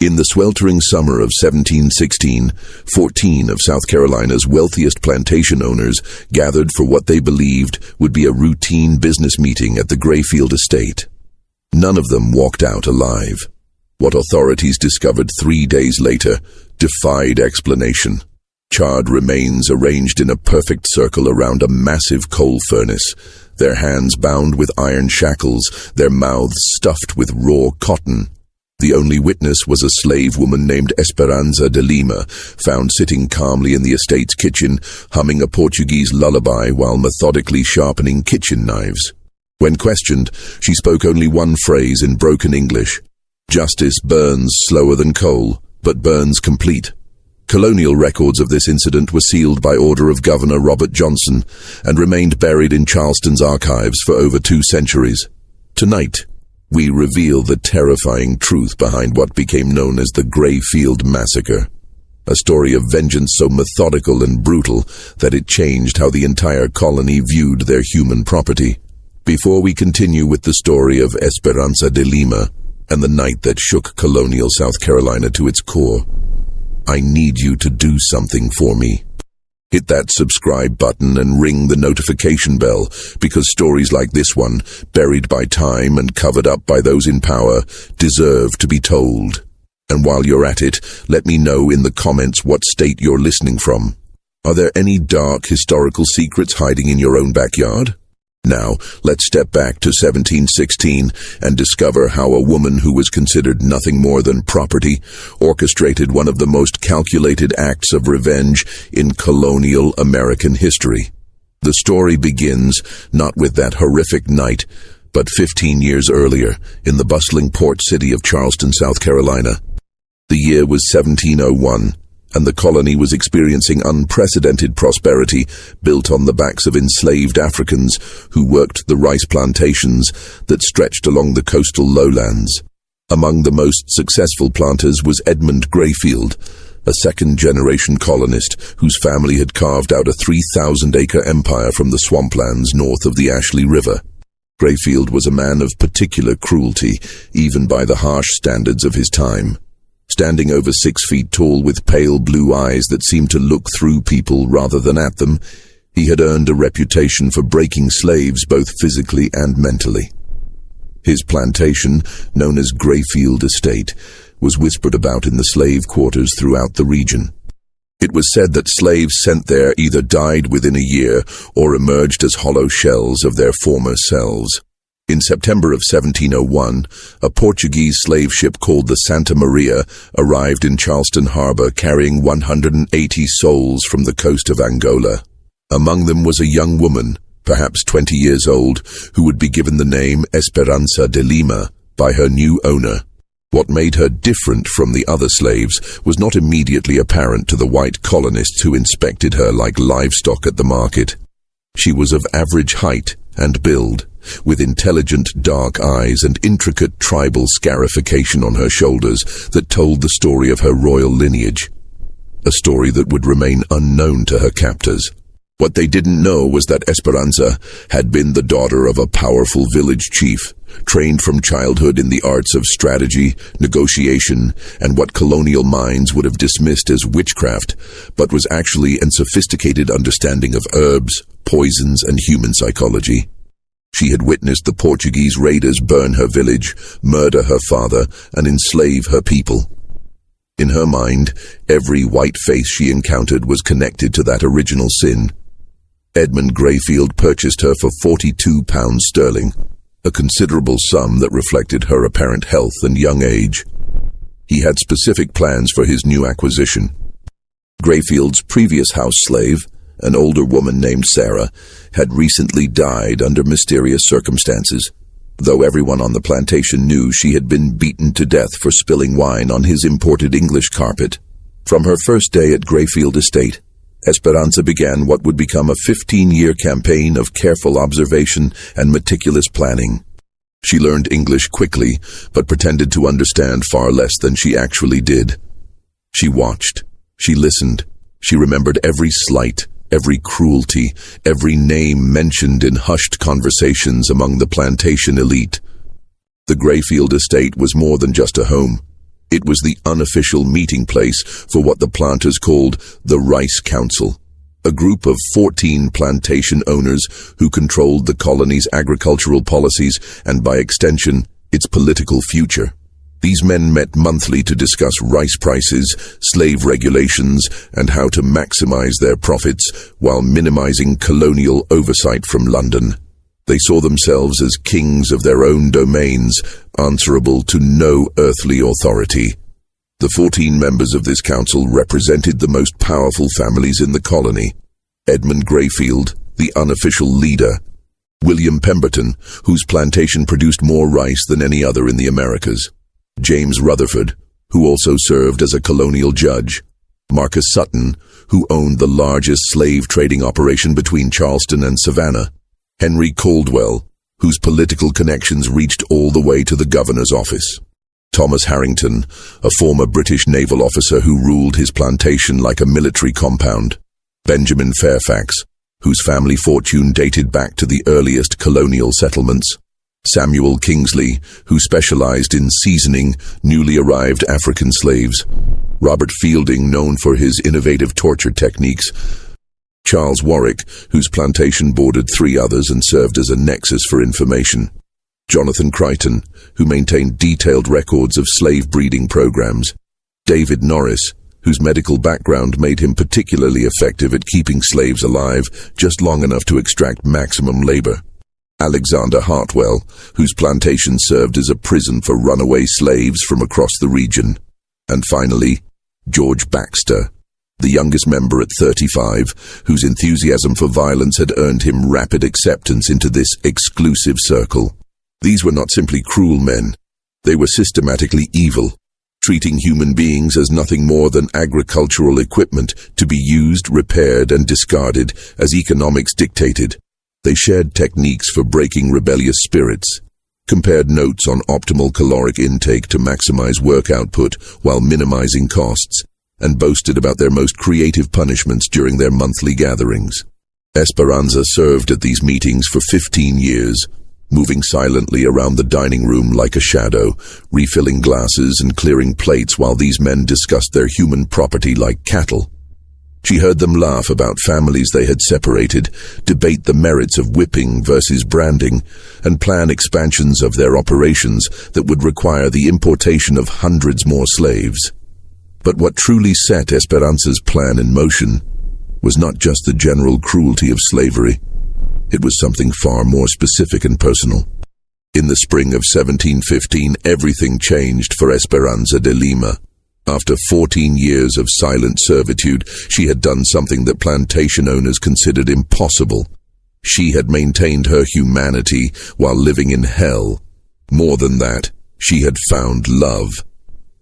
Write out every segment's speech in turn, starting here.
In the sweltering summer of 1716, 14 of South Carolina's wealthiest plantation owners gathered for what they believed would be a routine business meeting at the Grayfield estate. None of them walked out alive. What authorities discovered 3 days later defied explanation. Charred remains arranged in a perfect circle around a massive coal furnace, their hands bound with iron shackles, their mouths stuffed with raw cotton. The only witness was a slave woman named Esperanza de Lima, found sitting calmly in the estate's kitchen, humming a Portuguese lullaby while methodically sharpening kitchen knives. When questioned, she spoke only one phrase in broken English: "Justice burns slower than coal, but burns complete." Colonial records of this incident were sealed by order of Governor Robert Johnson and remained buried in Charleston's archives for over 2 centuries. Tonight, we reveal the terrifying truth behind what became known as the Grayfield Massacre, a story of vengeance so methodical and brutal that it changed how the entire colony viewed their human property. Before we continue with the story of Esperanza de Lima and the night that shook colonial South Carolina to its core, I need you to do something for me. Hit that subscribe button and ring the notification bell, because stories like this one, buried by time and covered up by those in power, deserve to be told. And while you're at it, let me know in the comments what state you're listening from. Are there any dark historical secrets hiding in your own backyard? Now, let's step back to 1716 and discover how a woman who was considered nothing more than property orchestrated one of the most calculated acts of revenge in colonial American history. The story begins not with that horrific night, but 15 years earlier in the bustling port city of Charleston, South Carolina. The year was 1701. And the colony was experiencing unprecedented prosperity built on the backs of enslaved Africans who worked the rice plantations that stretched along the coastal lowlands. Among the most successful planters was Edmund Grayfield, a second-generation colonist whose family had carved out a 3,000-acre empire from the swamplands north of the Ashley River. Grayfield was a man of particular cruelty, even by the harsh standards of his time. Standing over 6 feet tall with pale blue eyes that seemed to look through people rather than at them, he had earned a reputation for breaking slaves both physically and mentally. His plantation, known as Grayfield Estate, was whispered about in the slave quarters throughout the region. It was said that slaves sent there either died within a year or emerged as hollow shells of their former selves. In September of 1701, a Portuguese slave ship called the Santa Maria arrived in Charleston Harbor carrying 180 souls from the coast of Angola. Among them was a young woman, perhaps 20 years old, who would be given the name Esperanza de Lima by her new owner. What made her different from the other slaves was not immediately apparent to the white colonists who inspected her like livestock at the market. She was of average height and build, with intelligent dark eyes and intricate tribal scarification on her shoulders that told the story of her royal lineage, a story that would remain unknown to her captors. What they didn't know was that Esperanza had been the daughter of a powerful village chief, trained from childhood in the arts of strategy, negotiation, and what colonial minds would have dismissed as witchcraft, but was actually a sophisticated understanding of herbs, poisons, and human psychology. She had witnessed the Portuguese raiders burn her village, murder her father, and enslave her people. In her mind, every white face she encountered was connected to that original sin. Edmund Grayfield purchased her for £42, a considerable sum that reflected her apparent health and young age. He had specific plans for his new acquisition. Grayfield's previous house slave, an older woman named Sarah, had recently died under mysterious circumstances, though everyone on the plantation knew she had been beaten to death for spilling wine on his imported English carpet. From her first day at Grayfield Estate, Esperanza began what would become a 15-year campaign of careful observation and meticulous planning. She learned English quickly, but pretended to understand far less than she actually did. She watched, she listened, she remembered every slight, every cruelty, every name mentioned in hushed conversations among the plantation elite. The Grayfield Estate was more than just a home. It was the unofficial meeting place for what the planters called the Rice Council, a group of 14 plantation owners who controlled the colony's agricultural policies and, by extension, its political future. These men met monthly to discuss rice prices, slave regulations, and how to maximize their profits while minimizing colonial oversight from London. They saw themselves as kings of their own domains, answerable to no earthly authority. The 14 members of this council represented the most powerful families in the colony. Edmund Greyfield, the unofficial leader. William Pemberton, whose plantation produced more rice than any other in the Americas. James Rutherford, who also served as a colonial judge. Marcus Sutton, who owned the largest slave trading operation between Charleston and Savannah. Henry Caldwell, whose political connections reached all the way to the governor's office. Thomas Harrington, a former British naval officer who ruled his plantation like a military compound. Benjamin Fairfax, whose family fortune dated back to the earliest colonial settlements. Samuel Kingsley, who specialized in seasoning newly arrived African slaves. Robert Fielding, known for his innovative torture techniques. Charles Warwick, whose plantation bordered 3 others and served as a nexus for information. Jonathan Crichton, who maintained detailed records of slave breeding programs. David Norris, whose medical background made him particularly effective at keeping slaves alive just long enough to extract maximum labor. Alexander Hartwell, whose plantation served as a prison for runaway slaves from across the region. And finally, George Baxter, the youngest member at 35, whose enthusiasm for violence had earned him rapid acceptance into this exclusive circle. These were not simply cruel men. They were systematically evil, treating human beings as nothing more than agricultural equipment to be used, repaired, and discarded as economics dictated. They shared techniques for breaking rebellious spirits, compared notes on optimal caloric intake to maximize work output while minimizing costs, and boasted about their most creative punishments during their monthly gatherings. Esperanza served at these meetings for 15 years, moving silently around the dining room like a shadow, refilling glasses and clearing plates while these men discussed their human property like cattle. She heard them laugh about families they had separated, debate the merits of whipping versus branding, and plan expansions of their operations that would require the importation of hundreds more slaves. But what truly set Esperanza's plan in motion was not just the general cruelty of slavery. It was something far more specific and personal. In the spring of 1715, everything changed for Esperanza de Lima. After 14 years of silent servitude, she had done something that plantation owners considered impossible. She had maintained her humanity while living in hell. More than that, she had found love.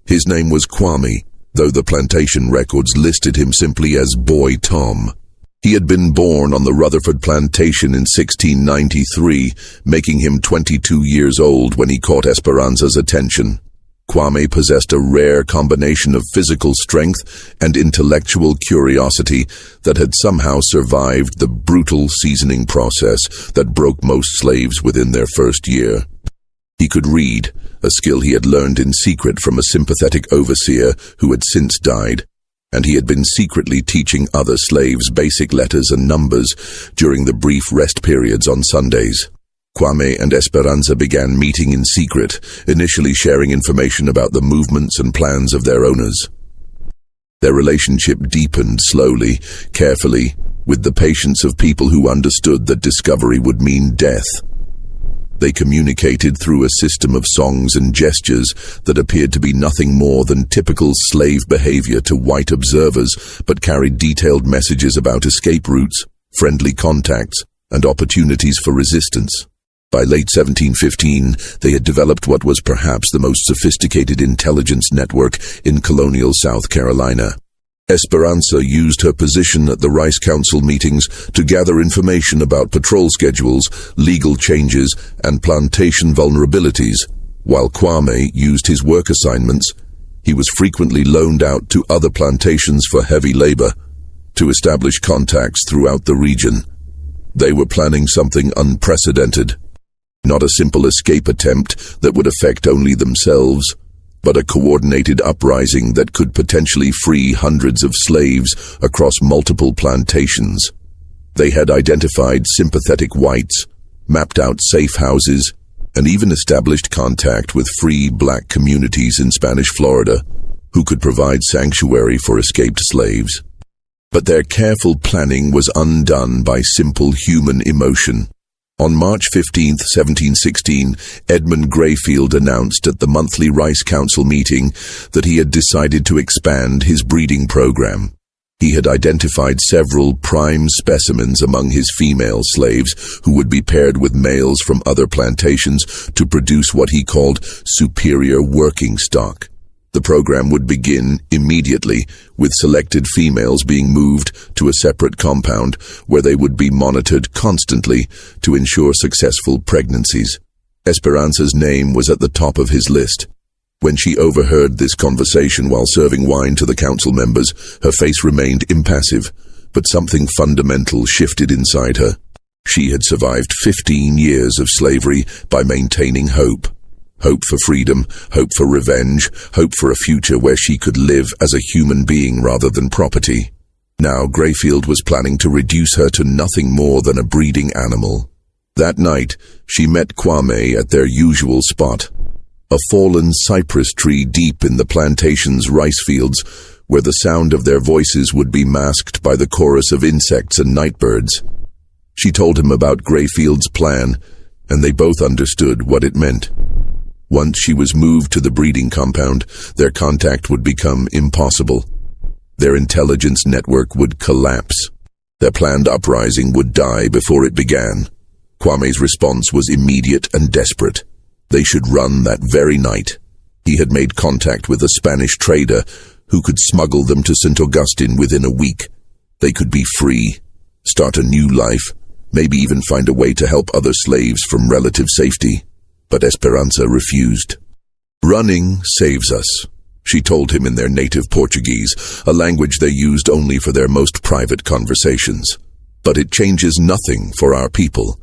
His name was Kwame, though the plantation records listed him simply as Boy Tom. He had been born on the Rutherford plantation in 1693, making him 22 years old when he caught Esperanza's attention. Kwame possessed a rare combination of physical strength and intellectual curiosity that had somehow survived the brutal seasoning process that broke most slaves within their first year. He could read, a skill he had learned in secret from a sympathetic overseer who had since died, and he had been secretly teaching other slaves basic letters and numbers during the brief rest periods on Sundays. Kwame and Esperanza began meeting in secret, initially sharing information about the movements and plans of their owners. Their relationship deepened slowly, carefully, with the patience of people who understood that discovery would mean death. They communicated through a system of songs and gestures that appeared to be nothing more than typical slave behavior to white observers, but carried detailed messages about escape routes, friendly contacts, and opportunities for resistance. By late 1715, they had developed what was perhaps the most sophisticated intelligence network in colonial South Carolina. Esperanza used her position at the Rice Council meetings to gather information about patrol schedules, legal changes, and plantation vulnerabilities. While Kwame used his work assignments, he was frequently loaned out to other plantations for heavy labor to establish contacts throughout the region. They were planning something unprecedented. Not a simple escape attempt that would affect only themselves, but a coordinated uprising that could potentially free hundreds of slaves across multiple plantations. They had identified sympathetic whites, mapped out safe houses, and even established contact with free black communities in Spanish Florida who could provide sanctuary for escaped slaves. But their careful planning was undone by simple human emotion. On March 15, 1716, Edmund Greyfield announced at the monthly Rice Council meeting that he had decided to expand his breeding program. He had identified several prime specimens among his female slaves who would be paired with males from other plantations to produce what he called superior working stock. The program would begin immediately, with selected females being moved to a separate compound where they would be monitored constantly to ensure successful pregnancies. Esperanza's name was at the top of his list. When she overheard this conversation while serving wine to the council members, her face remained impassive, but something fundamental shifted inside her. She had survived 15 years of slavery by maintaining hope. Hope for freedom, hope for revenge, hope for a future where she could live as a human being rather than property. Now Greyfield was planning to reduce her to nothing more than a breeding animal. That night, she met Kwame at their usual spot, a fallen cypress tree deep in the plantation's rice fields, where the sound of their voices would be masked by the chorus of insects and nightbirds. She told him about Greyfield's plan, and they both understood what it meant. Once she was moved to the breeding compound, their contact would become impossible. Their intelligence network would collapse. Their planned uprising would die before it began. Kwame's response was immediate and desperate. They should run that very night. He had made contact with a Spanish trader who could smuggle them to St. Augustine within a week. They could be free, start a new life, maybe even find a way to help other slaves from relative safety. But Esperanza refused. "Running saves us," she told him in their native Portuguese, a language they used only for their most private conversations. "But it changes nothing for our people.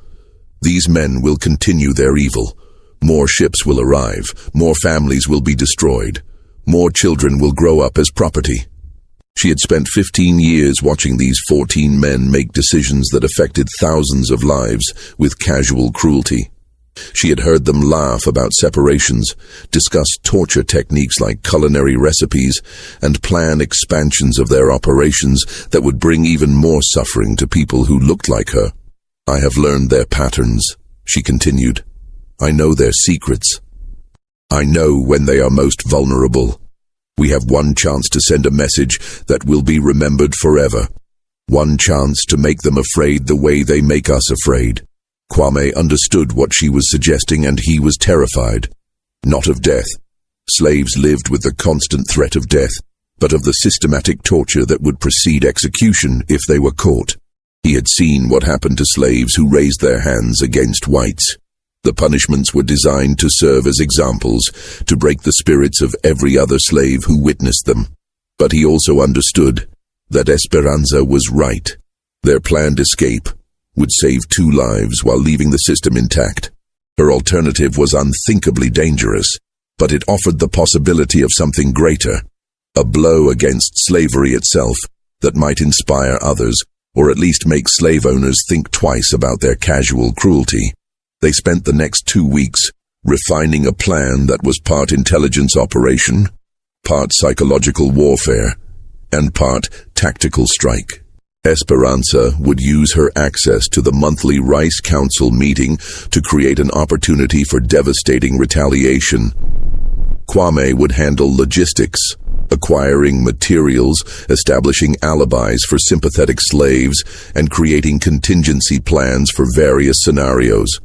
These men will continue their evil. More ships will arrive, more families will be destroyed, more children will grow up as property." She had spent 15 years watching these 14 men make decisions that affected thousands of lives with casual cruelty. She had heard them laugh about separations, discuss torture techniques like culinary recipes, and plan expansions of their operations that would bring even more suffering to people who looked like her. "I have learned their patterns," she continued. "I know their secrets. I know when they are most vulnerable. We have one chance to send a message that will be remembered forever. One chance to make them afraid the way they make us afraid." Kwame understood what she was suggesting, and he was terrified. Not of death. Slaves lived with the constant threat of death, but of the systematic torture that would precede execution if they were caught. He had seen what happened to slaves who raised their hands against whites. The punishments were designed to serve as examples, to break the spirits of every other slave who witnessed them. But he also understood that Esperanza was right. Their planned escape would save 2 lives while leaving the system intact. Her alternative was unthinkably dangerous, but it offered the possibility of something greater, a blow against slavery itself that might inspire others, or at least make slave owners think twice about their casual cruelty. They spent the next 2 weeks refining a plan that was part intelligence operation, part psychological warfare, and part tactical strike. Esperanza would use her access to the monthly Rice Council meeting to create an opportunity for devastating retaliation. Kwame would handle logistics, acquiring materials, establishing alibis for sympathetic slaves, and creating contingency plans for various scenarios.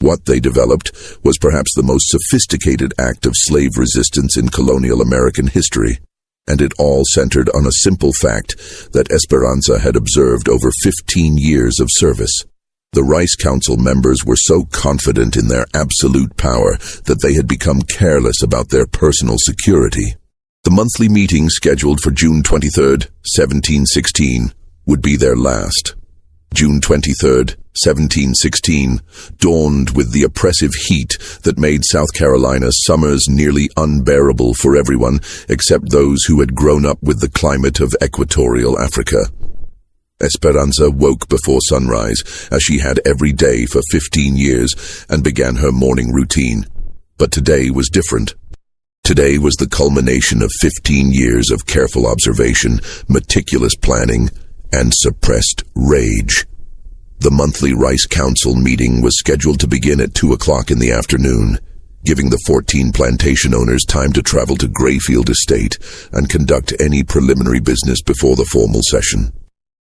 What they developed was perhaps the most sophisticated act of slave resistance in colonial American history, and it all centered on a simple fact that Esperanza had observed over 15 years of service. The Rice Council members were so confident in their absolute power that they had become careless about their personal security. The monthly meeting scheduled for June 23, 1716, would be their last. June 23, 1716, dawned with the oppressive heat that made South Carolina's summers nearly unbearable for everyone except those who had grown up with the climate of equatorial Africa. Esperanza woke before sunrise, as she had every day for 15 years, and began her morning routine. But today was different. Today was the culmination of 15 years of careful observation, meticulous planning, and suppressed rage. The monthly Rice Council meeting was scheduled to begin at 2 o'clock in the afternoon, giving the 14 plantation owners time to travel to Grayfield Estate and conduct any preliminary business before the formal session.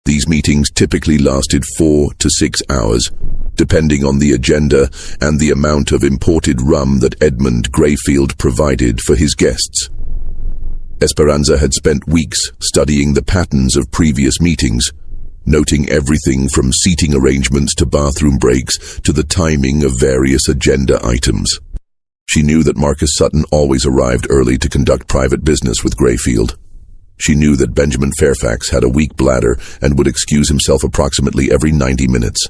These meetings typically lasted 4 to 6 hours, depending on the agenda and the amount of imported rum that Edmund Grayfield provided for his guests. Esperanza had spent weeks studying the patterns of previous meetings, noting everything from seating arrangements to bathroom breaks to the timing of various agenda items. She knew that Marcus Sutton always arrived early to conduct private business with Grayfield. She knew that Benjamin Fairfax had a weak bladder and would excuse himself approximately every 90 minutes.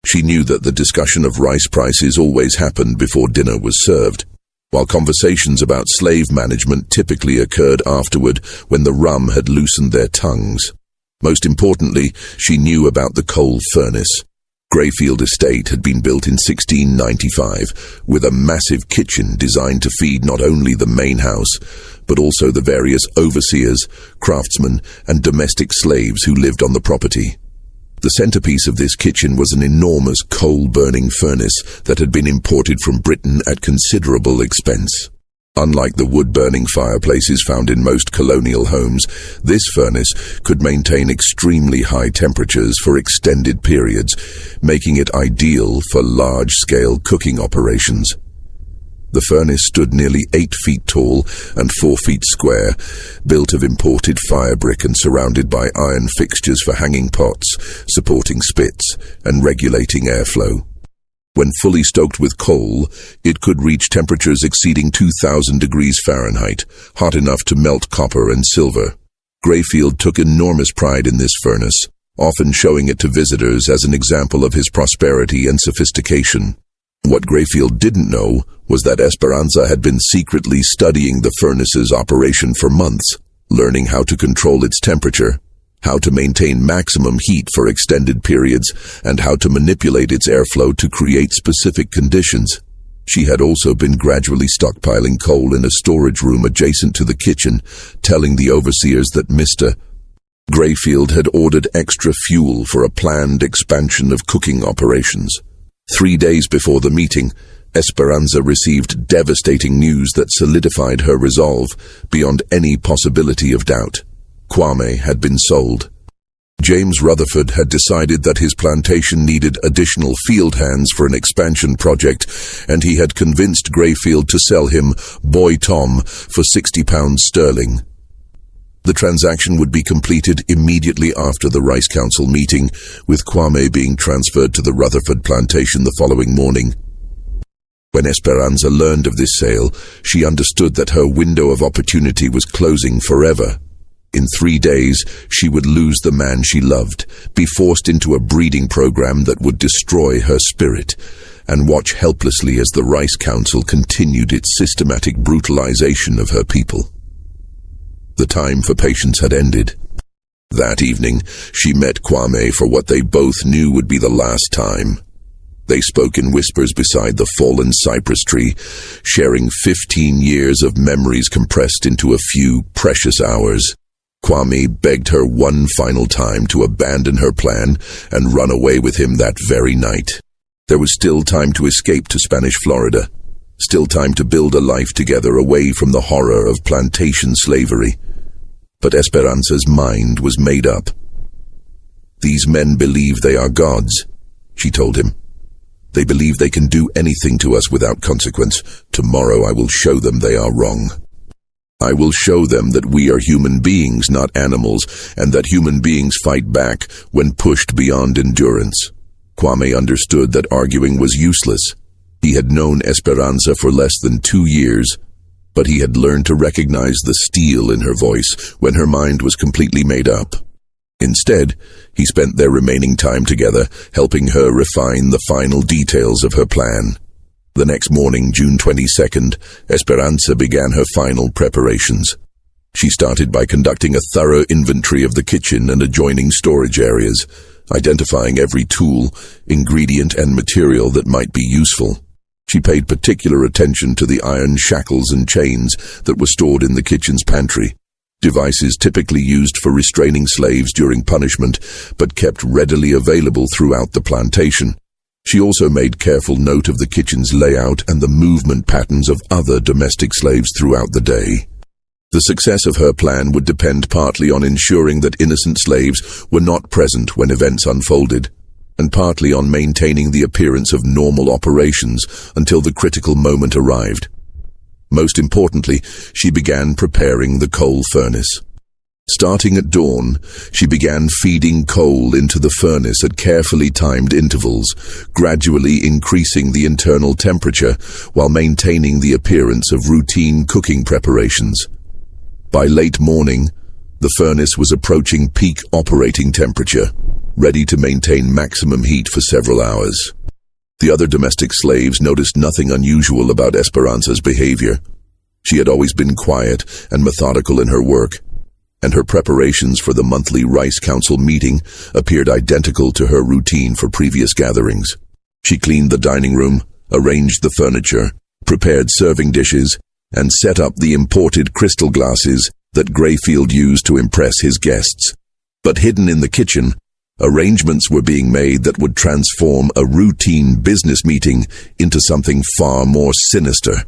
She knew that the discussion of rice prices always happened before dinner was served, while conversations about slave management typically occurred afterward when the rum had loosened their tongues. Most importantly, she knew about the coal furnace. Grayfield Estate had been built in 1695, with a massive kitchen designed to feed not only the main house, but also the various overseers, craftsmen, and domestic slaves who lived on the property. The centerpiece of this kitchen was an enormous coal-burning furnace that had been imported from Britain at considerable expense. Unlike the wood-burning fireplaces found in most colonial homes, this furnace could maintain extremely high temperatures for extended periods, making it ideal for large-scale cooking operations. The furnace stood nearly 8 feet tall and 4 feet square, built of imported fire brick and surrounded by iron fixtures for hanging pots, supporting spits, and regulating airflow. When fully stoked with coal, it could reach temperatures exceeding 2,000 degrees Fahrenheit, hot enough to melt copper and silver. Grayfield took enormous pride in this furnace, often showing it to visitors as an example of his prosperity and sophistication. What Grayfield didn't know was that Esperanza had been secretly studying the furnace's operation for months, learning how to control its temperature, how to maintain maximum heat for extended periods, and how to manipulate its airflow to create specific conditions. She had also been gradually stockpiling coal in a storage room adjacent to the kitchen, telling the overseers that Mr. Grayfield had ordered extra fuel for a planned expansion of cooking operations. 3 days before the meeting, Esperanza received devastating news that solidified her resolve beyond any possibility of doubt. Kwame had been sold. James Rutherford had decided that his plantation needed additional field hands for an expansion project, and he had convinced Grayfield to sell him Boy Tom for £60 sterling. The transaction would be completed immediately after the Rice Council meeting, with Kwame being transferred to the Rutherford plantation the following morning. When Esperanza learned of this sale, she understood that her window of opportunity was closing forever. In 3 days, she would lose the man she loved, be forced into a breeding program that would destroy her spirit, and watch helplessly as the Rice Council continued its systematic brutalization of her people. The time for patience had ended. That evening, she met Kwame for what they both knew would be the last time. They spoke in whispers beside the fallen cypress tree, sharing 15 years of memories compressed into a few precious hours. Kwame begged her one final time to abandon her plan and run away with him that very night. There was still time to escape to Spanish Florida, still time to build a life together away from the horror of plantation slavery. But Esperanza's mind was made up. "These men believe they are gods," she told him. "They believe they can do anything to us without consequence. Tomorrow I will show them they are wrong. I will show them that we are human beings, not animals, and that human beings fight back when pushed beyond endurance." Kwame understood that arguing was useless. He had known Esperanza for less than 2 years, but he had learned to recognize the steel in her voice when her mind was completely made up. Instead, he spent their remaining time together, helping her refine the final details of her plan. The next morning, June 22nd, Esperanza began her final preparations. She started by conducting a thorough inventory of the kitchen and adjoining storage areas, identifying every tool, ingredient, and material that might be useful. She paid particular attention to the iron shackles and chains that were stored in the kitchen's pantry, devices typically used for restraining slaves during punishment, but kept readily available throughout the plantation. She also made careful note of the kitchen's layout and the movement patterns of other domestic slaves throughout the day. The success of her plan would depend partly on ensuring that innocent slaves were not present when events unfolded, and partly on maintaining the appearance of normal operations until the critical moment arrived. Most importantly, she began preparing the coal furnace. Starting at dawn, she began feeding coal into the furnace at carefully timed intervals, gradually increasing the internal temperature while maintaining the appearance of routine cooking preparations. By late morning, the furnace was approaching peak operating temperature, ready to maintain maximum heat for several hours. The other domestic slaves noticed nothing unusual about Esperanza's behavior. She had always been quiet and methodical in her work, and her preparations for the monthly Rice Council meeting appeared identical to her routine for previous gatherings. She cleaned the dining room, arranged the furniture, prepared serving dishes, and set up the imported crystal glasses that Grayfield used to impress his guests. But hidden in the kitchen, arrangements were being made that would transform a routine business meeting into something far more sinister.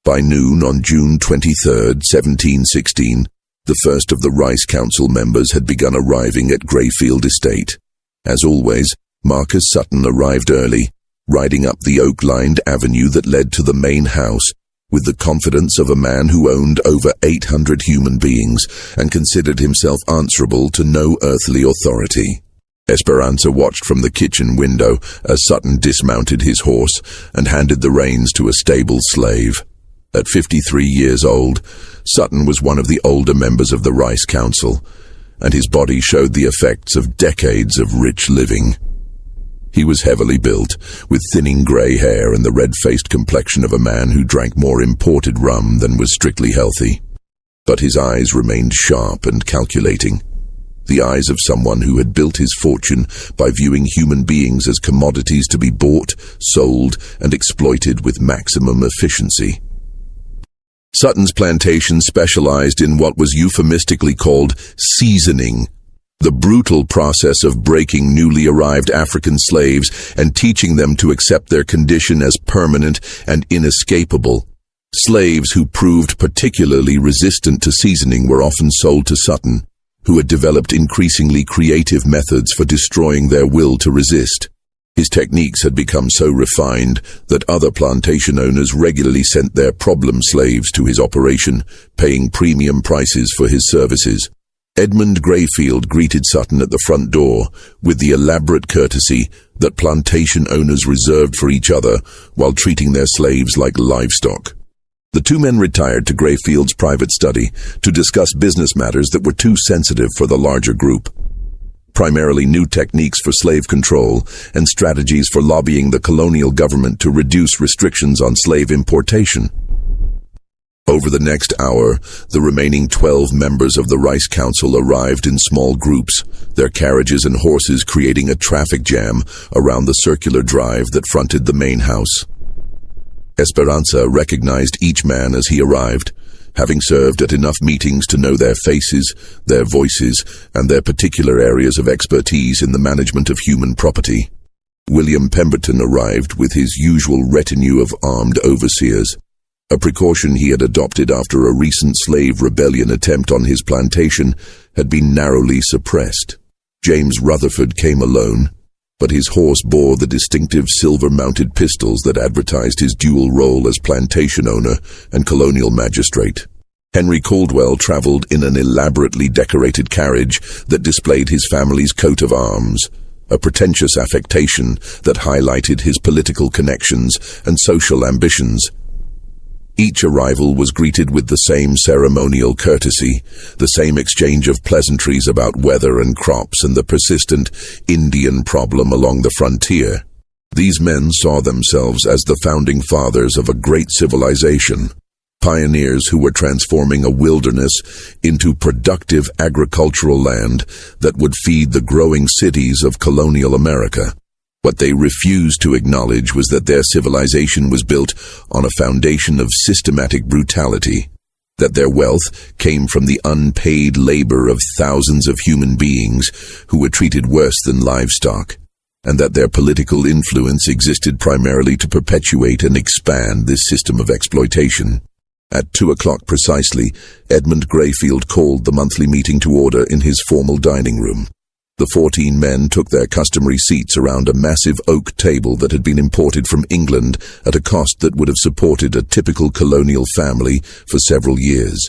By noon on June 23rd, 1716, the first of the Rice Council members had begun arriving at Grayfield Estate. As always, Marcus Sutton arrived early, riding up the oak-lined avenue that led to the main house, with the confidence of a man who owned over 800 human beings and considered himself answerable to no earthly authority. Esperanza watched from the kitchen window as Sutton dismounted his horse and handed the reins to a stable slave. At 53 years old, Sutton was one of the older members of the Rice Council, and his body showed the effects of decades of rich living. He was heavily built, with thinning grey hair and the red-faced complexion of a man who drank more imported rum than was strictly healthy. But his eyes remained sharp and calculating, the eyes of someone who had built his fortune by viewing human beings as commodities to be bought, sold, and exploited with maximum efficiency. Sutton's plantation specialized in what was euphemistically called seasoning, the brutal process of breaking newly arrived African slaves and teaching them to accept their condition as permanent and inescapable. Slaves who proved particularly resistant to seasoning were often sold to Sutton, who had developed increasingly creative methods for destroying their will to resist. His techniques had become so refined that other plantation owners regularly sent their problem slaves to his operation, paying premium prices for his services. Edmund Grayfield greeted Sutton at the front door with the elaborate courtesy that plantation owners reserved for each other while treating their slaves like livestock. The two men retired to Grayfield's private study to discuss business matters that were too sensitive for the larger group, primarily new techniques for slave control and strategies for lobbying the colonial government to reduce restrictions on slave importation. Over the next hour, the remaining 12 members of the Rice Council arrived in small groups, their carriages and horses creating a traffic jam around the circular drive that fronted the main house. Esperanza recognized each man as he arrived, having served at enough meetings to know their faces, their voices, and their particular areas of expertise in the management of human property. William Pemberton arrived with his usual retinue of armed overseers, a precaution he had adopted after a recent slave rebellion attempt on his plantation had been narrowly suppressed. James Rutherford came alone, but his horse bore the distinctive silver-mounted pistols that advertised his dual role as plantation owner and colonial magistrate. Henry Caldwell traveled in an elaborately decorated carriage that displayed his family's coat of arms, a pretentious affectation that highlighted his political connections and social ambitions. Each arrival was greeted with the same ceremonial courtesy, the same exchange of pleasantries about weather and crops and the persistent Indian problem along the frontier. These men saw themselves as the founding fathers of a great civilization, pioneers who were transforming a wilderness into productive agricultural land that would feed the growing cities of colonial America. What they refused to acknowledge was that their civilization was built on a foundation of systematic brutality, that their wealth came from the unpaid labor of thousands of human beings who were treated worse than livestock, and that their political influence existed primarily to perpetuate and expand this system of exploitation. At 2 o'clock precisely, Edmund Grayfield called the monthly meeting to order in his formal dining room. The 14 men took their customary seats around a massive oak table that had been imported from England at a cost that would have supported a typical colonial family for several years.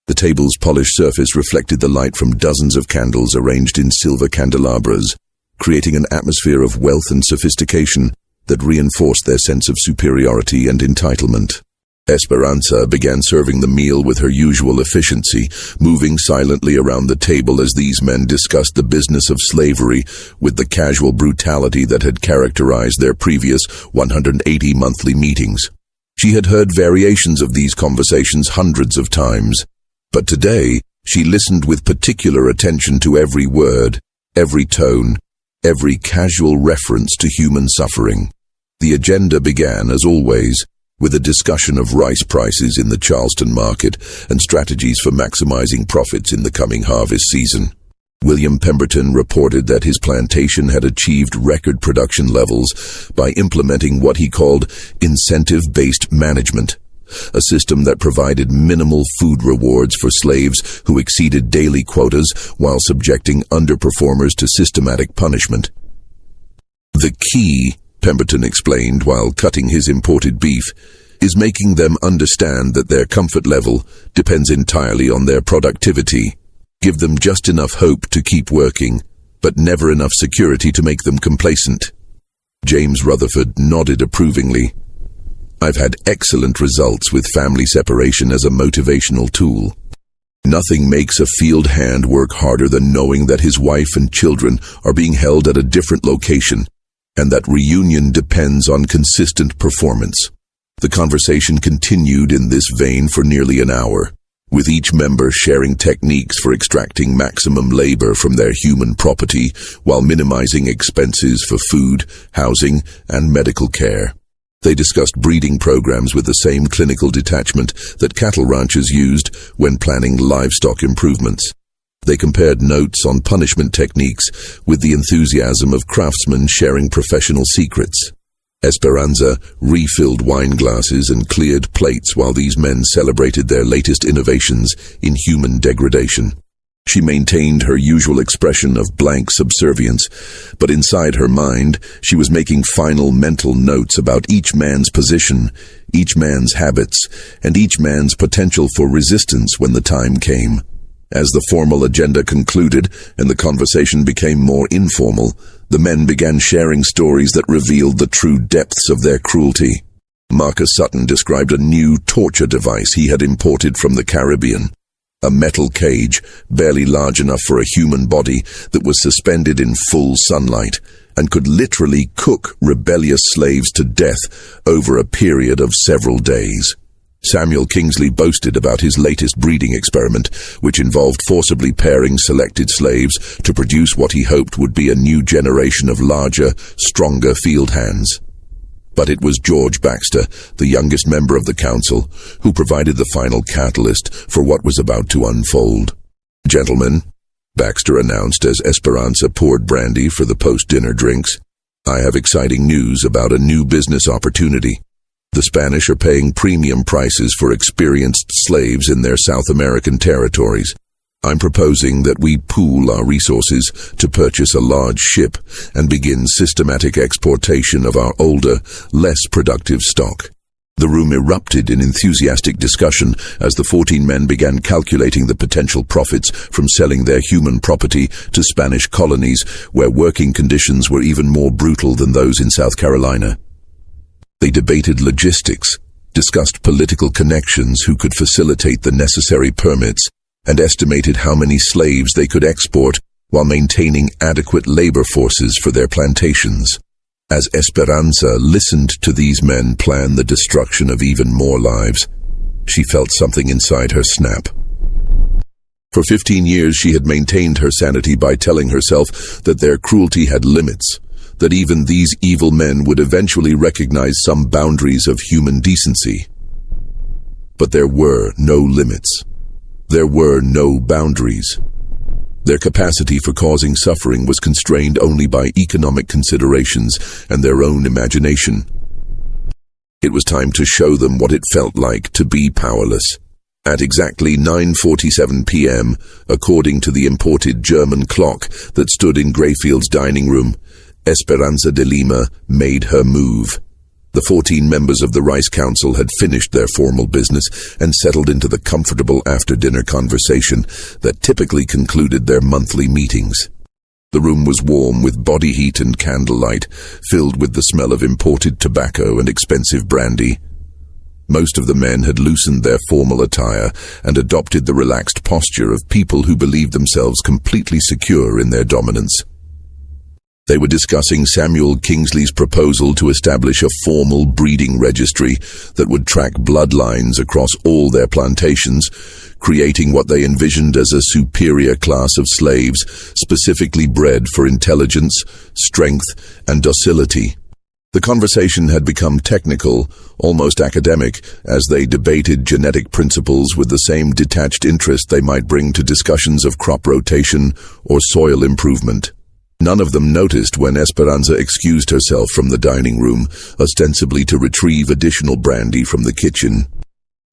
The table's polished surface reflected the light from dozens of candles arranged in silver candelabras, creating an atmosphere of wealth and sophistication that reinforced their sense of superiority and entitlement. Esperanza began serving the meal with her usual efficiency, moving silently around the table as these men discussed the business of slavery with the casual brutality that had characterized their previous 180 monthly meetings. She had heard variations of these conversations hundreds of times, but today she listened with particular attention to every word, every tone, every casual reference to human suffering. The agenda began, as always, with a discussion of rice prices in the Charleston market and strategies for maximizing profits in the coming harvest season. William Pemberton reported that his plantation had achieved record production levels by implementing what he called incentive-based management, a system that provided minimal food rewards for slaves who exceeded daily quotas while subjecting underperformers to systematic punishment. The key, Pemberton explained while cutting his imported beef, is making them understand that their comfort level depends entirely on their productivity. Give them just enough hope to keep working, but never enough security to make them complacent. James Rutherford nodded approvingly. I've had excellent results with family separation as a motivational tool. Nothing makes a field hand work harder than knowing that his wife and children are being held at a different location, and that reunion depends on consistent performance. The conversation continued in this vein for nearly an hour, with each member sharing techniques for extracting maximum labor from their human property while minimizing expenses for food, housing, and medical care. They discussed breeding programs with the same clinical detachment that cattle ranchers used when planning livestock improvements. They compared notes on punishment techniques with the enthusiasm of craftsmen sharing professional secrets. Esperanza refilled wine glasses and cleared plates while these men celebrated their latest innovations in human degradation. She maintained her usual expression of blank subservience, but inside her mind she was making final mental notes about each man's position, each man's habits, and each man's potential for resistance when the time came. As the formal agenda concluded and the conversation became more informal, the men began sharing stories that revealed the true depths of their cruelty. Marcus Sutton described a new torture device he had imported from the Caribbean. A metal cage, barely large enough for a human body, that was suspended in full sunlight and could literally cook rebellious slaves to death over a period of several days. Samuel Kingsley boasted about his latest breeding experiment, which involved forcibly pairing selected slaves to produce what he hoped would be a new generation of larger, stronger field hands. But it was George Baxter, the youngest member of the council, who provided the final catalyst for what was about to unfold. "Gentlemen," Baxter announced as Esperanza poured brandy for the post-dinner drinks, "I have exciting news about a new business opportunity. The Spanish are paying premium prices for experienced slaves in their South American territories. I'm proposing that we pool our resources to purchase a large ship and begin systematic exportation of our older, less productive stock." The room erupted in enthusiastic discussion as the 14 men began calculating the potential profits from selling their human property to Spanish colonies where working conditions were even more brutal than those in South Carolina. They debated logistics, discussed political connections who could facilitate the necessary permits, and estimated how many slaves they could export while maintaining adequate labor forces for their plantations. As Esperanza listened to these men plan the destruction of even more lives, she felt something inside her snap. For 15 years she had maintained her sanity by telling herself that their cruelty had limits, that even these evil men would eventually recognize some boundaries of human decency. But there were no limits. There were no boundaries. Their capacity for causing suffering was constrained only by economic considerations and their own imagination. It was time to show them what it felt like to be powerless. At exactly 9:47 p.m., according to the imported German clock that stood in Greyfield's dining room, Esperanza de Lima made her move. The 14 members of the Rice Council had finished their formal business and settled into the comfortable after-dinner conversation that typically concluded their monthly meetings. The room was warm with body heat and candlelight, filled with the smell of imported tobacco and expensive brandy. Most of the men had loosened their formal attire and adopted the relaxed posture of people who believed themselves completely secure in their dominance. They were discussing Samuel Kingsley's proposal to establish a formal breeding registry that would track bloodlines across all their plantations, creating what they envisioned as a superior class of slaves specifically bred for intelligence, strength, and docility. The conversation had become technical, almost academic, as they debated genetic principles with the same detached interest they might bring to discussions of crop rotation or soil improvement. None of them noticed when Esperanza excused herself from the dining room, ostensibly to retrieve additional brandy from the kitchen.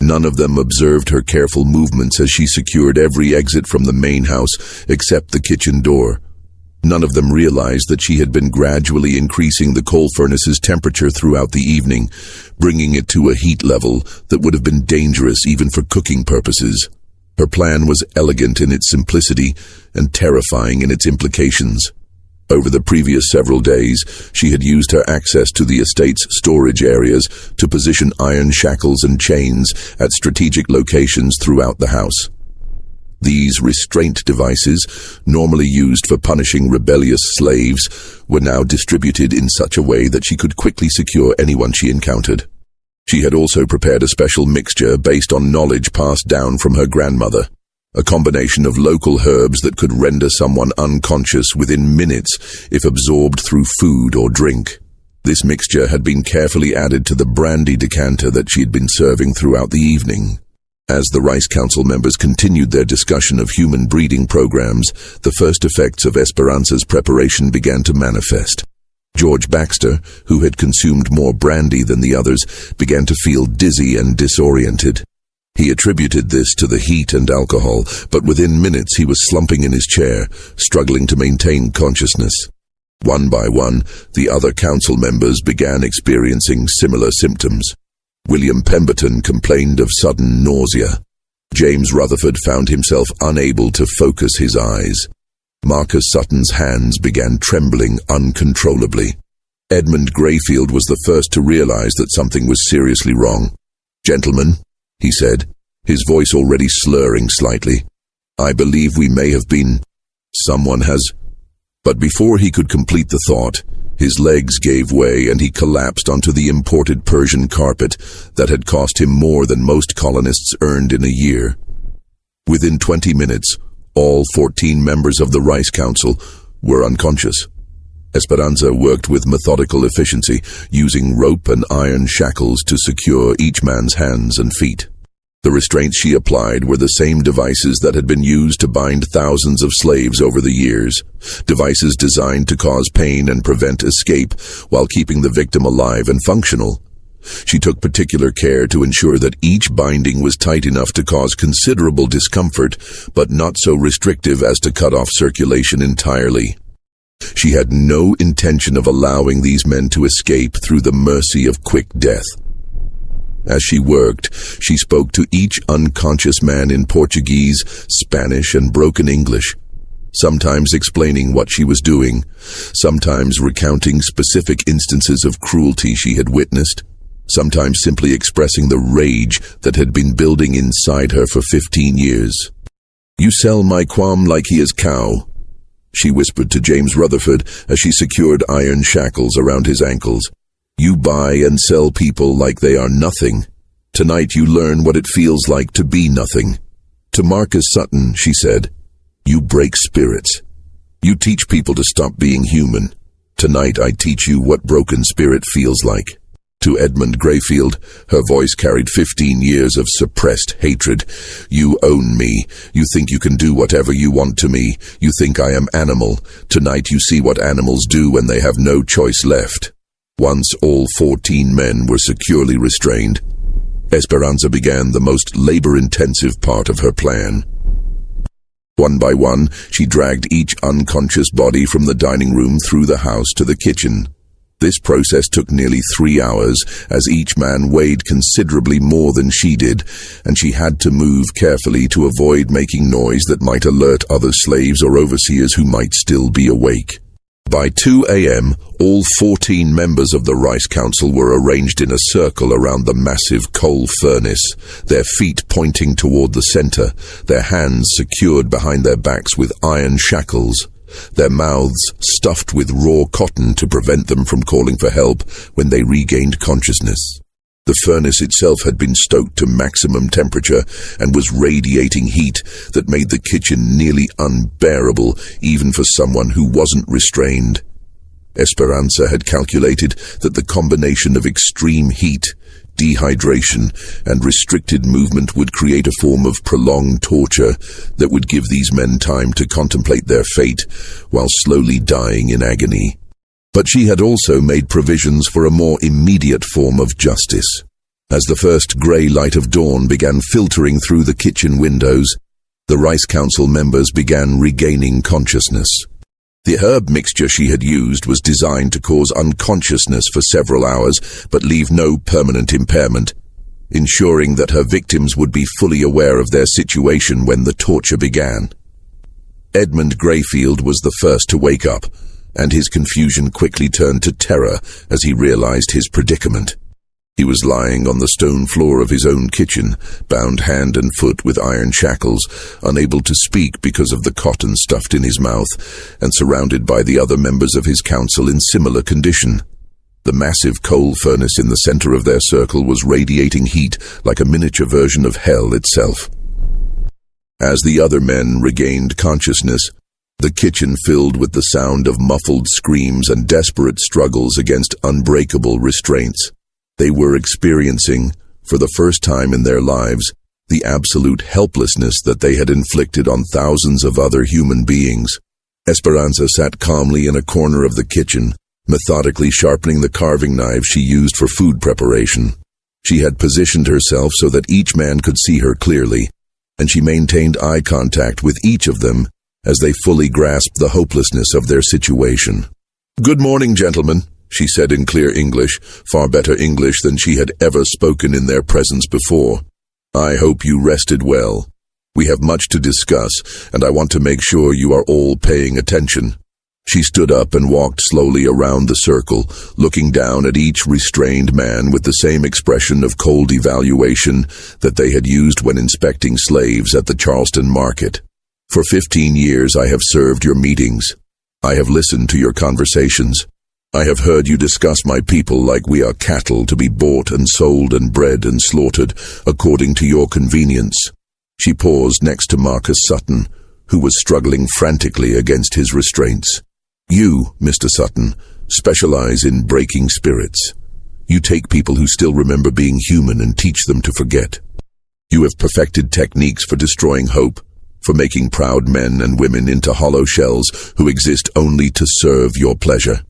None of them observed her careful movements as she secured every exit from the main house except the kitchen door. None of them realized that she had been gradually increasing the coal furnace's temperature throughout the evening, bringing it to a heat level that would have been dangerous even for cooking purposes. Her plan was elegant in its simplicity and terrifying in its implications. Over the previous several days, she had used her access to the estate's storage areas to position iron shackles and chains at strategic locations throughout the house. These restraint devices, normally used for punishing rebellious slaves, were now distributed in such a way that she could quickly secure anyone she encountered. She had also prepared a special mixture based on knowledge passed down from her grandmother, a combination of local herbs that could render someone unconscious within minutes if absorbed through food or drink. This mixture had been carefully added to the brandy decanter that she had been serving throughout the evening. As the Rice Council members continued their discussion of human breeding programs, the first effects of Esperanza's preparation began to manifest. George Baxter, who had consumed more brandy than the others, began to feel dizzy and disoriented. He attributed this to the heat and alcohol, but within minutes he was slumping in his chair, struggling to maintain consciousness. One by one, the other council members began experiencing similar symptoms. William Pemberton complained of sudden nausea. James Rutherford found himself unable to focus his eyes. Marcus Sutton's hands began trembling uncontrollably. Edmund Greyfield was the first to realize that something was seriously wrong. "Gentlemen," he said, his voice already slurring slightly, "I believe we may have been... someone has..." But before he could complete the thought, his legs gave way and he collapsed onto the imported Persian carpet that had cost him more than most colonists earned in a year. Within 20 minutes, all 14 members of the Rice Council were unconscious. Esperanza worked with methodical efficiency, using rope and iron shackles to secure each man's hands and feet. The restraints she applied were the same devices that had been used to bind thousands of slaves over the years, devices designed to cause pain and prevent escape while keeping the victim alive and functional. She took particular care to ensure that each binding was tight enough to cause considerable discomfort, but not so restrictive as to cut off circulation entirely. She had no intention of allowing these men to escape through the mercy of quick death. As she worked, she spoke to each unconscious man in Portuguese, Spanish, and broken English, sometimes explaining what she was doing, sometimes recounting specific instances of cruelty she had witnessed. sometimes simply expressing the rage that had been building inside her for 15 years. "You sell my qualm like he is cow," she whispered to James Rutherford as she secured iron shackles around his ankles. "You buy and sell people like they are nothing. Tonight you learn what it feels like to be nothing." To Marcus Sutton, she said, "You break spirits. You teach people to stop being human. Tonight I teach you what broken spirit feels like." To Edmund Grayfield, her voice carried 15 years of suppressed hatred. "You own me. You think you can do whatever you want to me. You think I am animal. Tonight you see what animals do when they have no choice left." Once all 14 men were securely restrained, Esperanza began the most labor-intensive part of her plan. One by one, she dragged each unconscious body from the dining room through the house to the kitchen. This process took nearly 3 hours, as each man weighed considerably more than she did, and she had to move carefully to avoid making noise that might alert other slaves or overseers who might still be awake. By 2 a.m., all 14 members of the Rice Council were arranged in a circle around the massive coal furnace, their feet pointing toward the center, their hands secured behind their backs with iron shackles, their mouths stuffed with raw cotton to prevent them from calling for help when they regained consciousness. The furnace itself had been stoked to maximum temperature and was radiating heat that made the kitchen nearly unbearable even for someone who wasn't restrained. Esperanza had calculated that the combination of extreme heat, dehydration, and restricted movement would create a form of prolonged torture that would give these men time to contemplate their fate while slowly dying in agony. But she had also made provisions for a more immediate form of justice. As the first grey light of dawn began filtering through the kitchen windows, the Rice Council members began regaining consciousness. The herb mixture she had used was designed to cause unconsciousness for several hours, but leave no permanent impairment, ensuring that her victims would be fully aware of their situation when the torture began. Edmund Grayfield was the first to wake up, and his confusion quickly turned to terror as he realized his predicament. He was lying on the stone floor of his own kitchen, bound hand and foot with iron shackles, unable to speak because of the cotton stuffed in his mouth, and surrounded by the other members of his council in similar condition. The massive coal furnace in the center of their circle was radiating heat like a miniature version of hell itself. As the other men regained consciousness, the kitchen filled with the sound of muffled screams and desperate struggles against unbreakable restraints. They were experiencing, for the first time in their lives, the absolute helplessness that they had inflicted on thousands of other human beings. Esperanza sat calmly in a corner of the kitchen, methodically sharpening the carving knives she used for food preparation. She had positioned herself so that each man could see her clearly, and she maintained eye contact with each of them as they fully grasped the hopelessness of their situation. "Good morning, gentlemen," she said in clear English, far better English than she had ever spoken in their presence before. "I hope you rested well. We have much to discuss, and I want to make sure you are all paying attention." She stood up and walked slowly around the circle, looking down at each restrained man with the same expression of cold evaluation that they had used when inspecting slaves at the Charleston market. "For 15 years I have served your meetings. I have listened to your conversations. I have heard you discuss my people like we are cattle to be bought and sold and bred and slaughtered according to your convenience." She paused next to Marcus Sutton, who was struggling frantically against his restraints. "You, Mr. Sutton, specialize in breaking spirits. You take people who still remember being human and teach them to forget. You have perfected techniques for destroying hope, for making proud men and women into hollow shells who exist only to serve your pleasure."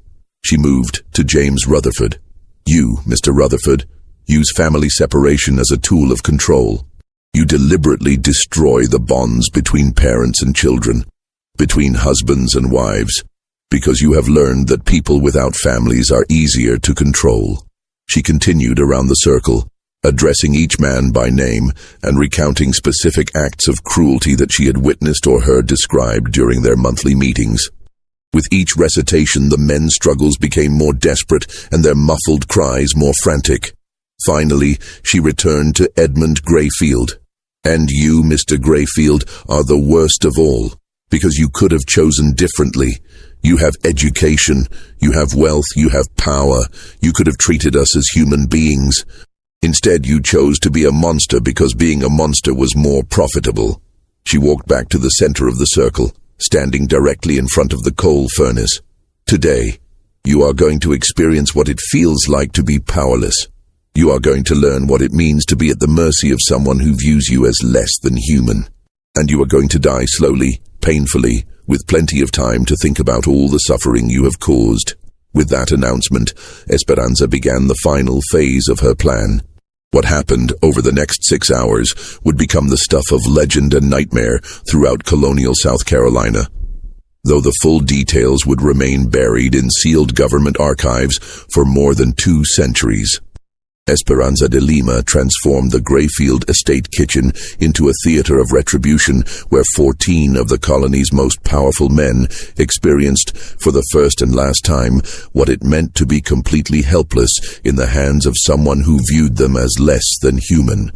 She moved to James Rutherford. "You, Mr. Rutherford, use family separation as a tool of control. You deliberately destroy the bonds between parents and children, between husbands and wives, because you have learned that people without families are easier to control." She continued around the circle, addressing each man by name and recounting specific acts of cruelty that she had witnessed or heard described during their monthly meetings. With each recitation, the men's struggles became more desperate and their muffled cries more frantic. Finally, she returned to Edmund Greyfield. And you, Mr. Greyfield, are the worst of all, because you could have chosen differently. You have education, you have wealth, you have power. You could have treated us as human beings. Instead, you chose to be a monster because being a monster was more profitable. She walked back to the center of the circle, standing directly in front of the coal furnace. Today, you are going to experience what it feels like to be powerless. You are going to learn what it means to be at the mercy of someone who views you as less than human. And you are going to die slowly, painfully, with plenty of time to think about all the suffering you have caused. With that announcement, Esperanza began the final phase of her plan. What happened over the next 6 hours would become the stuff of legend and nightmare throughout colonial South Carolina. Though the full details would remain buried in sealed government archives for more than 2 centuries. Esperanza de Lima transformed the Greyfield estate kitchen into a theater of retribution where 14 of the colony's most powerful men experienced, for the first and last time, what it meant to be completely helpless in the hands of someone who viewed them as less than human.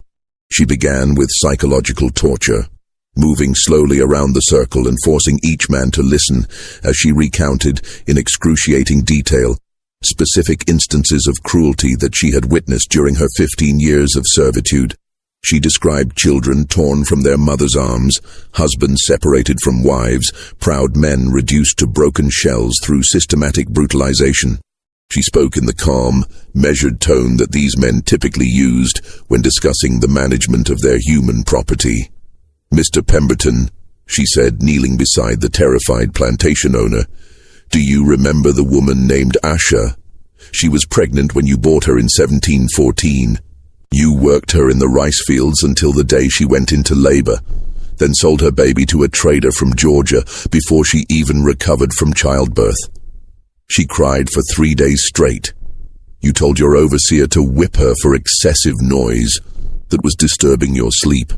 She began with psychological torture, moving slowly around the circle and forcing each man to listen as she recounted, in excruciating detail, specific instances of cruelty that she had witnessed during her 15 years of servitude. She described children torn from their mothers' arms, husbands separated from wives, proud men reduced to broken shells through systematic brutalization. She spoke in the calm, measured tone that these men typically used when discussing the management of their human property. "Mr. Pemberton," she said, kneeling beside the terrified plantation owner, "do you remember the woman named Asha? She was pregnant when you bought her in 1714. You worked her in the rice fields until the day she went into labor, then sold her baby to a trader from Georgia before she even recovered from childbirth. She cried for 3 days straight. You told your overseer to whip her for excessive noise that was disturbing your sleep."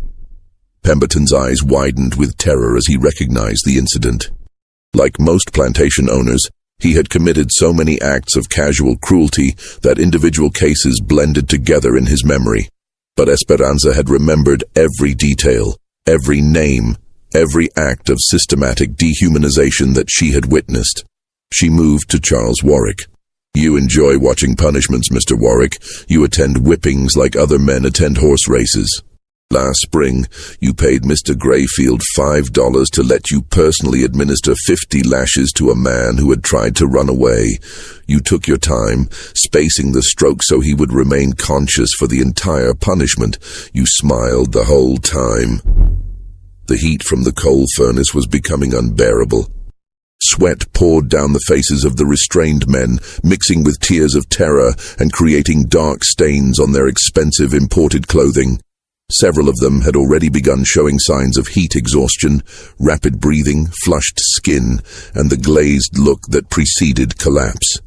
Pemberton's eyes widened with terror as he recognized the incident. Like most plantation owners, he had committed so many acts of casual cruelty that individual cases blended together in his memory. But Esperanza had remembered every detail, every name, every act of systematic dehumanization that she had witnessed. She moved to Charles Warwick. "You enjoy watching punishments, Mr. Warwick. You attend whippings like other men attend horse races. Last spring, you paid Mr. Greyfield $5 to let you personally administer 50 lashes to a man who had tried to run away. You took your time, spacing the stroke so he would remain conscious for the entire punishment. You smiled the whole time." The heat from the coal furnace was becoming unbearable. Sweat poured down the faces of the restrained men, mixing with tears of terror and creating dark stains on their expensive imported clothing. Several of them had already begun showing signs of heat exhaustion, rapid breathing, flushed skin, and the glazed look that preceded collapse.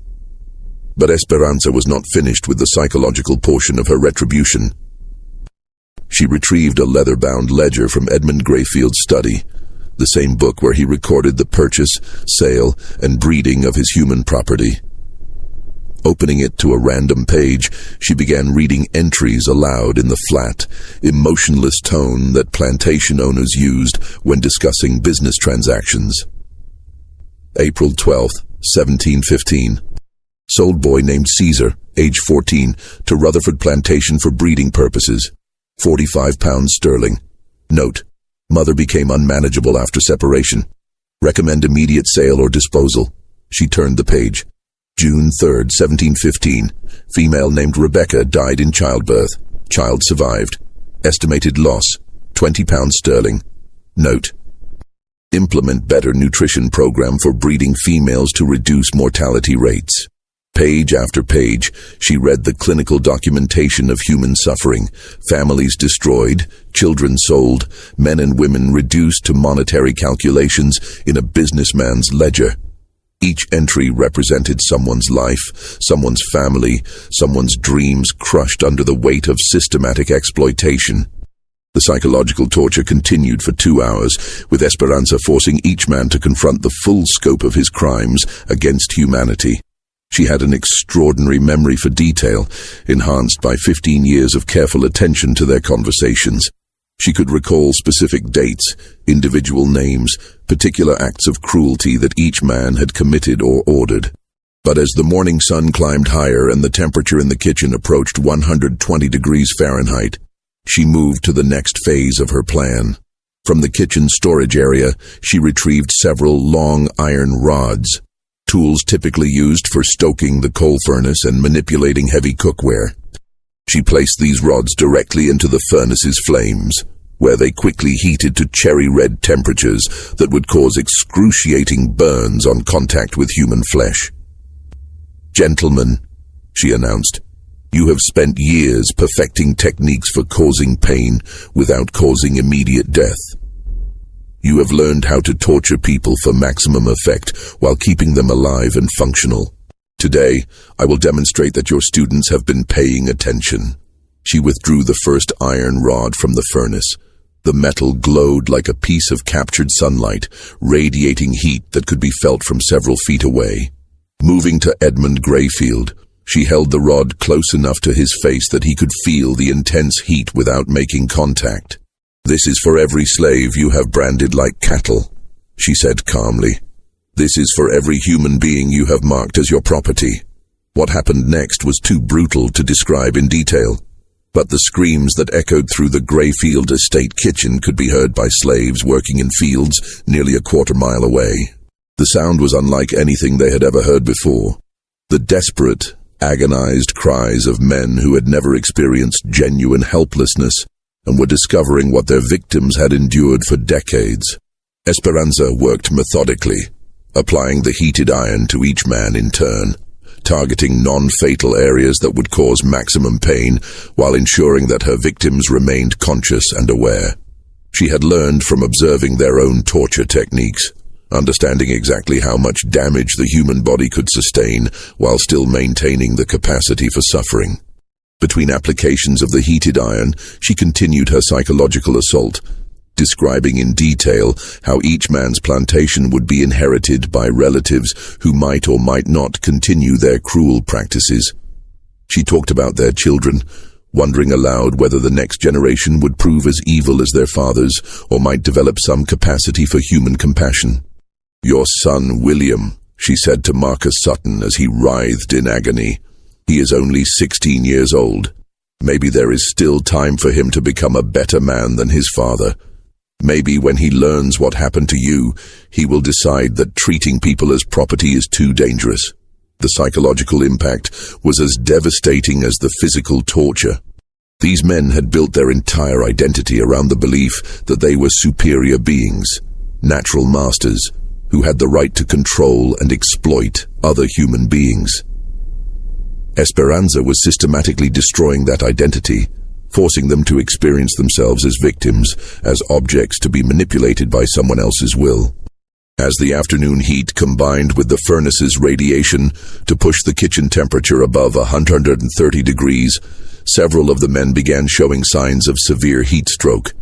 But Esperanza was not finished with the psychological portion of her retribution. She retrieved a leather-bound ledger from Edmund Greyfield's study, the same book where he recorded the purchase, sale, and breeding of his human property. Opening it to a random page, she began reading entries aloud in the flat, emotionless tone that plantation owners used when discussing business transactions. April 12, 1715. Sold boy named Caesar, age 14, to Rutherford Plantation for breeding purposes. £45 sterling. Note: mother became unmanageable after separation. Recommend immediate sale or disposal. She turned the page. June 3, 1715. Female named Rebecca died in childbirth. Child survived. Estimated loss, £20 sterling. Note: implement better nutrition program for breeding females to reduce mortality rates. Page after page, she read the clinical documentation of human suffering, families destroyed, children sold, men and women reduced to monetary calculations in a businessman's ledger. Each entry represented someone's life, someone's family, someone's dreams crushed under the weight of systematic exploitation. The psychological torture continued for 2 hours, with Esperanza forcing each man to confront the full scope of his crimes against humanity. She had an extraordinary memory for detail, enhanced by 15 years of careful attention to their conversations. She could recall specific dates, individual names, particular acts of cruelty that each man had committed or ordered. But as the morning sun climbed higher and the temperature in the kitchen approached 120 degrees Fahrenheit, she moved to the next phase of her plan. From the kitchen storage area, she retrieved several long iron rods, tools typically used for stoking the coal furnace and manipulating heavy cookware. She placed these rods directly into the furnace's flames, where they quickly heated to cherry-red temperatures that would cause excruciating burns on contact with human flesh. "Gentlemen," she announced, "you have spent years perfecting techniques for causing pain without causing immediate death. You have learned how to torture people for maximum effect while keeping them alive and functional. Today, I will demonstrate that your students have been paying attention." She withdrew the first iron rod from the furnace. The metal glowed like a piece of captured sunlight, radiating heat that could be felt from several feet away. Moving to Edmund Grayfield, she held the rod close enough to his face that he could feel the intense heat without making contact. "This is for every slave you have branded like cattle," she said calmly. "This is for every human being you have marked as your property." What happened next was too brutal to describe in detail, but the screams that echoed through the Grayfield estate kitchen could be heard by slaves working in fields nearly a quarter-mile away. The sound was unlike anything they had ever heard before. The desperate, agonized cries of men who had never experienced genuine helplessness and were discovering what their victims had endured for decades. Esperanza worked methodically, applying the heated iron to each man in turn, targeting non-fatal areas that would cause maximum pain while ensuring that her victims remained conscious and aware. She had learned from observing their own torture techniques, understanding exactly how much damage the human body could sustain while still maintaining the capacity for suffering. Between applications of the heated iron, she continued her psychological assault, describing in detail how each man's plantation would be inherited by relatives who might or might not continue their cruel practices. She talked about their children, wondering aloud whether the next generation would prove as evil as their fathers or might develop some capacity for human compassion. "Your son, William," she said to Marcus Sutton as he writhed in agony. "He is only 16 years old. Maybe there is still time for him to become a better man than his father. Maybe when he learns what happened to you, he will decide that treating people as property is too dangerous." The psychological impact was as devastating as the physical torture. These men had built their entire identity around the belief that they were superior beings, natural masters, who had the right to control and exploit other human beings. Esperanza was systematically destroying that identity, forcing them to experience themselves as victims, as objects to be manipulated by someone else's will. As the afternoon heat combined with the furnace's radiation to push the kitchen temperature above 130 degrees, several of the men began showing signs of severe heat stroke.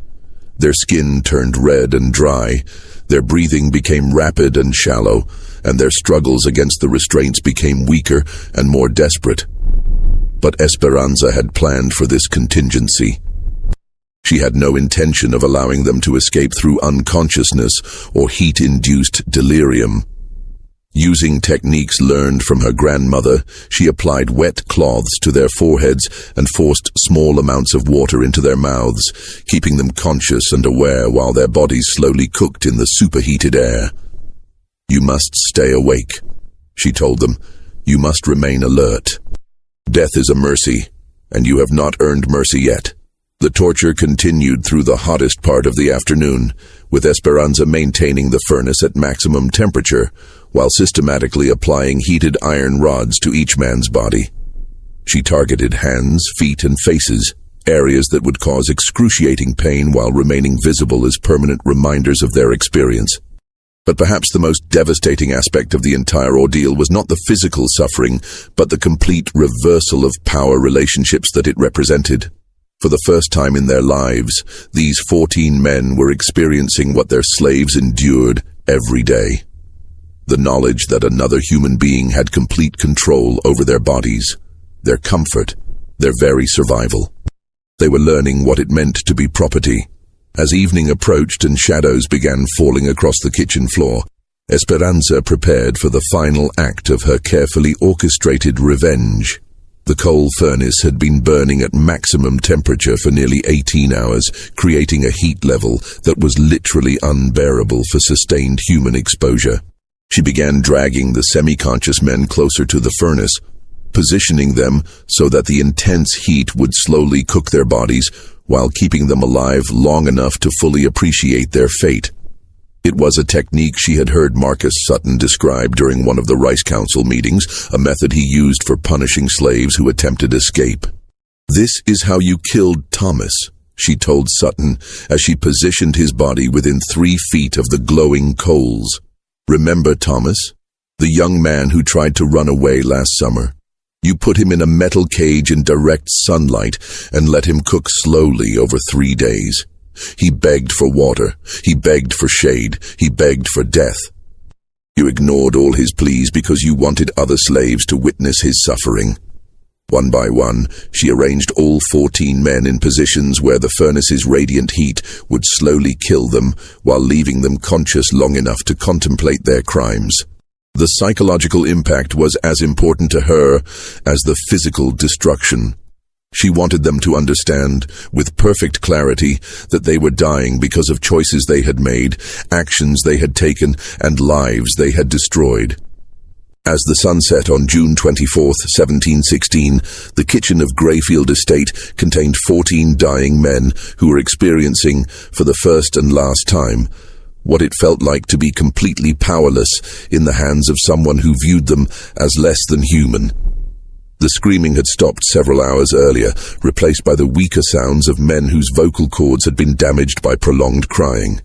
Their skin turned red and dry, their breathing became rapid and shallow, and their struggles against the restraints became weaker and more desperate. But Esperanza had planned for this contingency. She had no intention of allowing them to escape through unconsciousness or heat-induced delirium. Using techniques learned from her grandmother, she applied wet cloths to their foreheads and forced small amounts of water into their mouths, keeping them conscious and aware while their bodies slowly cooked in the superheated air. "You must stay awake," she told them. "You must remain alert. Death is a mercy, and you have not earned mercy yet." The torture continued through the hottest part of the afternoon, with Esperanza maintaining the furnace at maximum temperature, while systematically applying heated iron rods to each man's body. She targeted hands, feet, and faces, areas that would cause excruciating pain while remaining visible as permanent reminders of their experience. But perhaps the most devastating aspect of the entire ordeal was not the physical suffering, but the complete reversal of power relationships that it represented. For the first time in their lives, these 14 men were experiencing what their slaves endured every day. the knowledge that another human being had complete control over their bodies, their comfort, their very survival. They were learning what it meant to be property. As evening approached and shadows began falling across the kitchen floor, Esperanza prepared for the final act of her carefully orchestrated revenge. The coal furnace had been burning at maximum temperature for nearly 18 hours, creating a heat level that was literally unbearable for sustained human exposure. She began dragging the semi-conscious men closer to the furnace, positioning them so that the intense heat would slowly cook their bodies while keeping them alive long enough to fully appreciate their fate. It was a technique she had heard Marcus Sutton describe during one of the Rice Council meetings, a method he used for punishing slaves who attempted escape. "This is how you killed Thomas," she told Sutton as she positioned his body within 3 feet of the glowing coals. "Remember Thomas, the young man who tried to run away last summer? You put him in a metal cage in direct sunlight and let him cook slowly over 3 days. He begged for water, he begged for shade, he begged for death. You ignored all his pleas because you wanted other slaves to witness his suffering." One by one, she arranged all 14 men in positions where the furnace's radiant heat would slowly kill them while leaving them conscious long enough to contemplate their crimes. The psychological impact was as important to her as the physical destruction. She wanted them to understand, with perfect clarity, that they were dying because of choices they had made, actions they had taken, and lives they had destroyed. As the sun set on June 24, 1716, the kitchen of Greyfield Estate contained 14 dying men who were experiencing, for the first and last time, what it felt like to be completely powerless in the hands of someone who viewed them as less than human. The screaming had stopped several hours earlier, replaced by the weaker sounds of men whose vocal cords had been damaged by prolonged crying.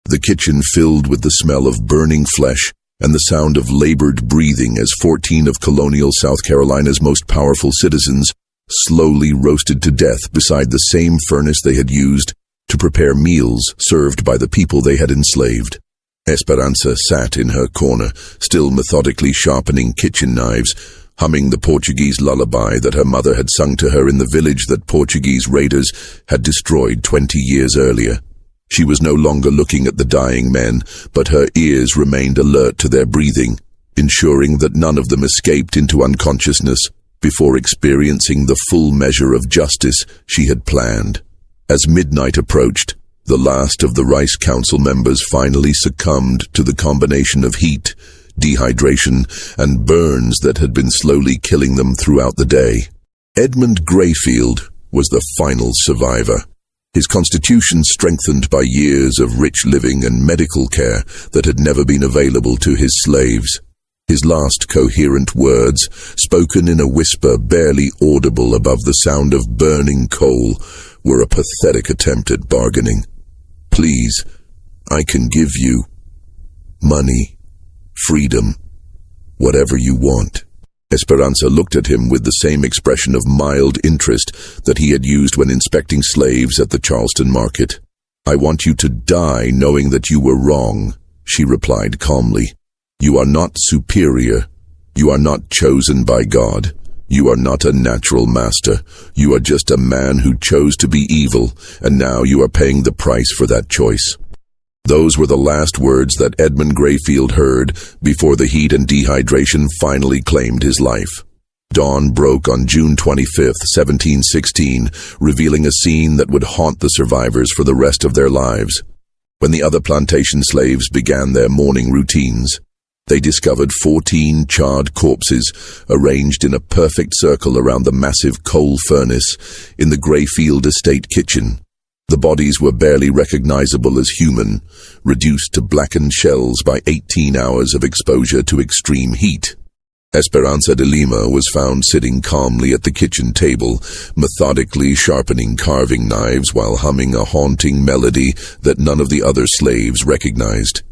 The kitchen filled with the smell of burning flesh and the sound of labored breathing as 14 of colonial South Carolina's most powerful citizens slowly roasted to death beside the same furnace they had used to prepare meals served by the people they had enslaved. Esperanza sat in her corner, still methodically sharpening kitchen knives, humming the Portuguese lullaby that her mother had sung to her in the village that Portuguese raiders had destroyed 20 years earlier. She was no longer looking at the dying men, but her ears remained alert to their breathing, ensuring that none of them escaped into unconsciousness before experiencing the full measure of justice she had planned. As midnight approached, the last of the Rice Council members finally succumbed to the combination of heat, dehydration, and burns that had been slowly killing them throughout the day. Edmund Greyfield was the final survivor, his constitution strengthened by years of rich living and medical care that had never been available to his slaves. His last coherent words, spoken in a whisper barely audible above the sound of burning coal, were a pathetic attempt at bargaining. "Please, I can give you money, freedom, whatever you want." Esperanza looked at him with the same expression of mild interest that he had used when inspecting slaves at the Charleston market. "I want you to die knowing that you were wrong," she replied calmly. "You are not superior. You are not chosen by God. You are not a natural master. You are just a man who chose to be evil, and now you are paying the price for that choice." Those were the last words that Edmund Greyfield heard before the heat and dehydration finally claimed his life. Dawn broke on June 25, 1716, revealing a scene that would haunt the survivors for the rest of their lives. When the other plantation slaves began their morning routines, they discovered 14 charred corpses arranged in a perfect circle around the massive coal furnace in the Greyfield Estate kitchen. The bodies were barely recognizable as human, reduced to blackened shells by 18 hours of exposure to extreme heat. Esperanza de Lima was found sitting calmly at the kitchen table, methodically sharpening carving knives while humming a haunting melody that none of the other slaves recognized.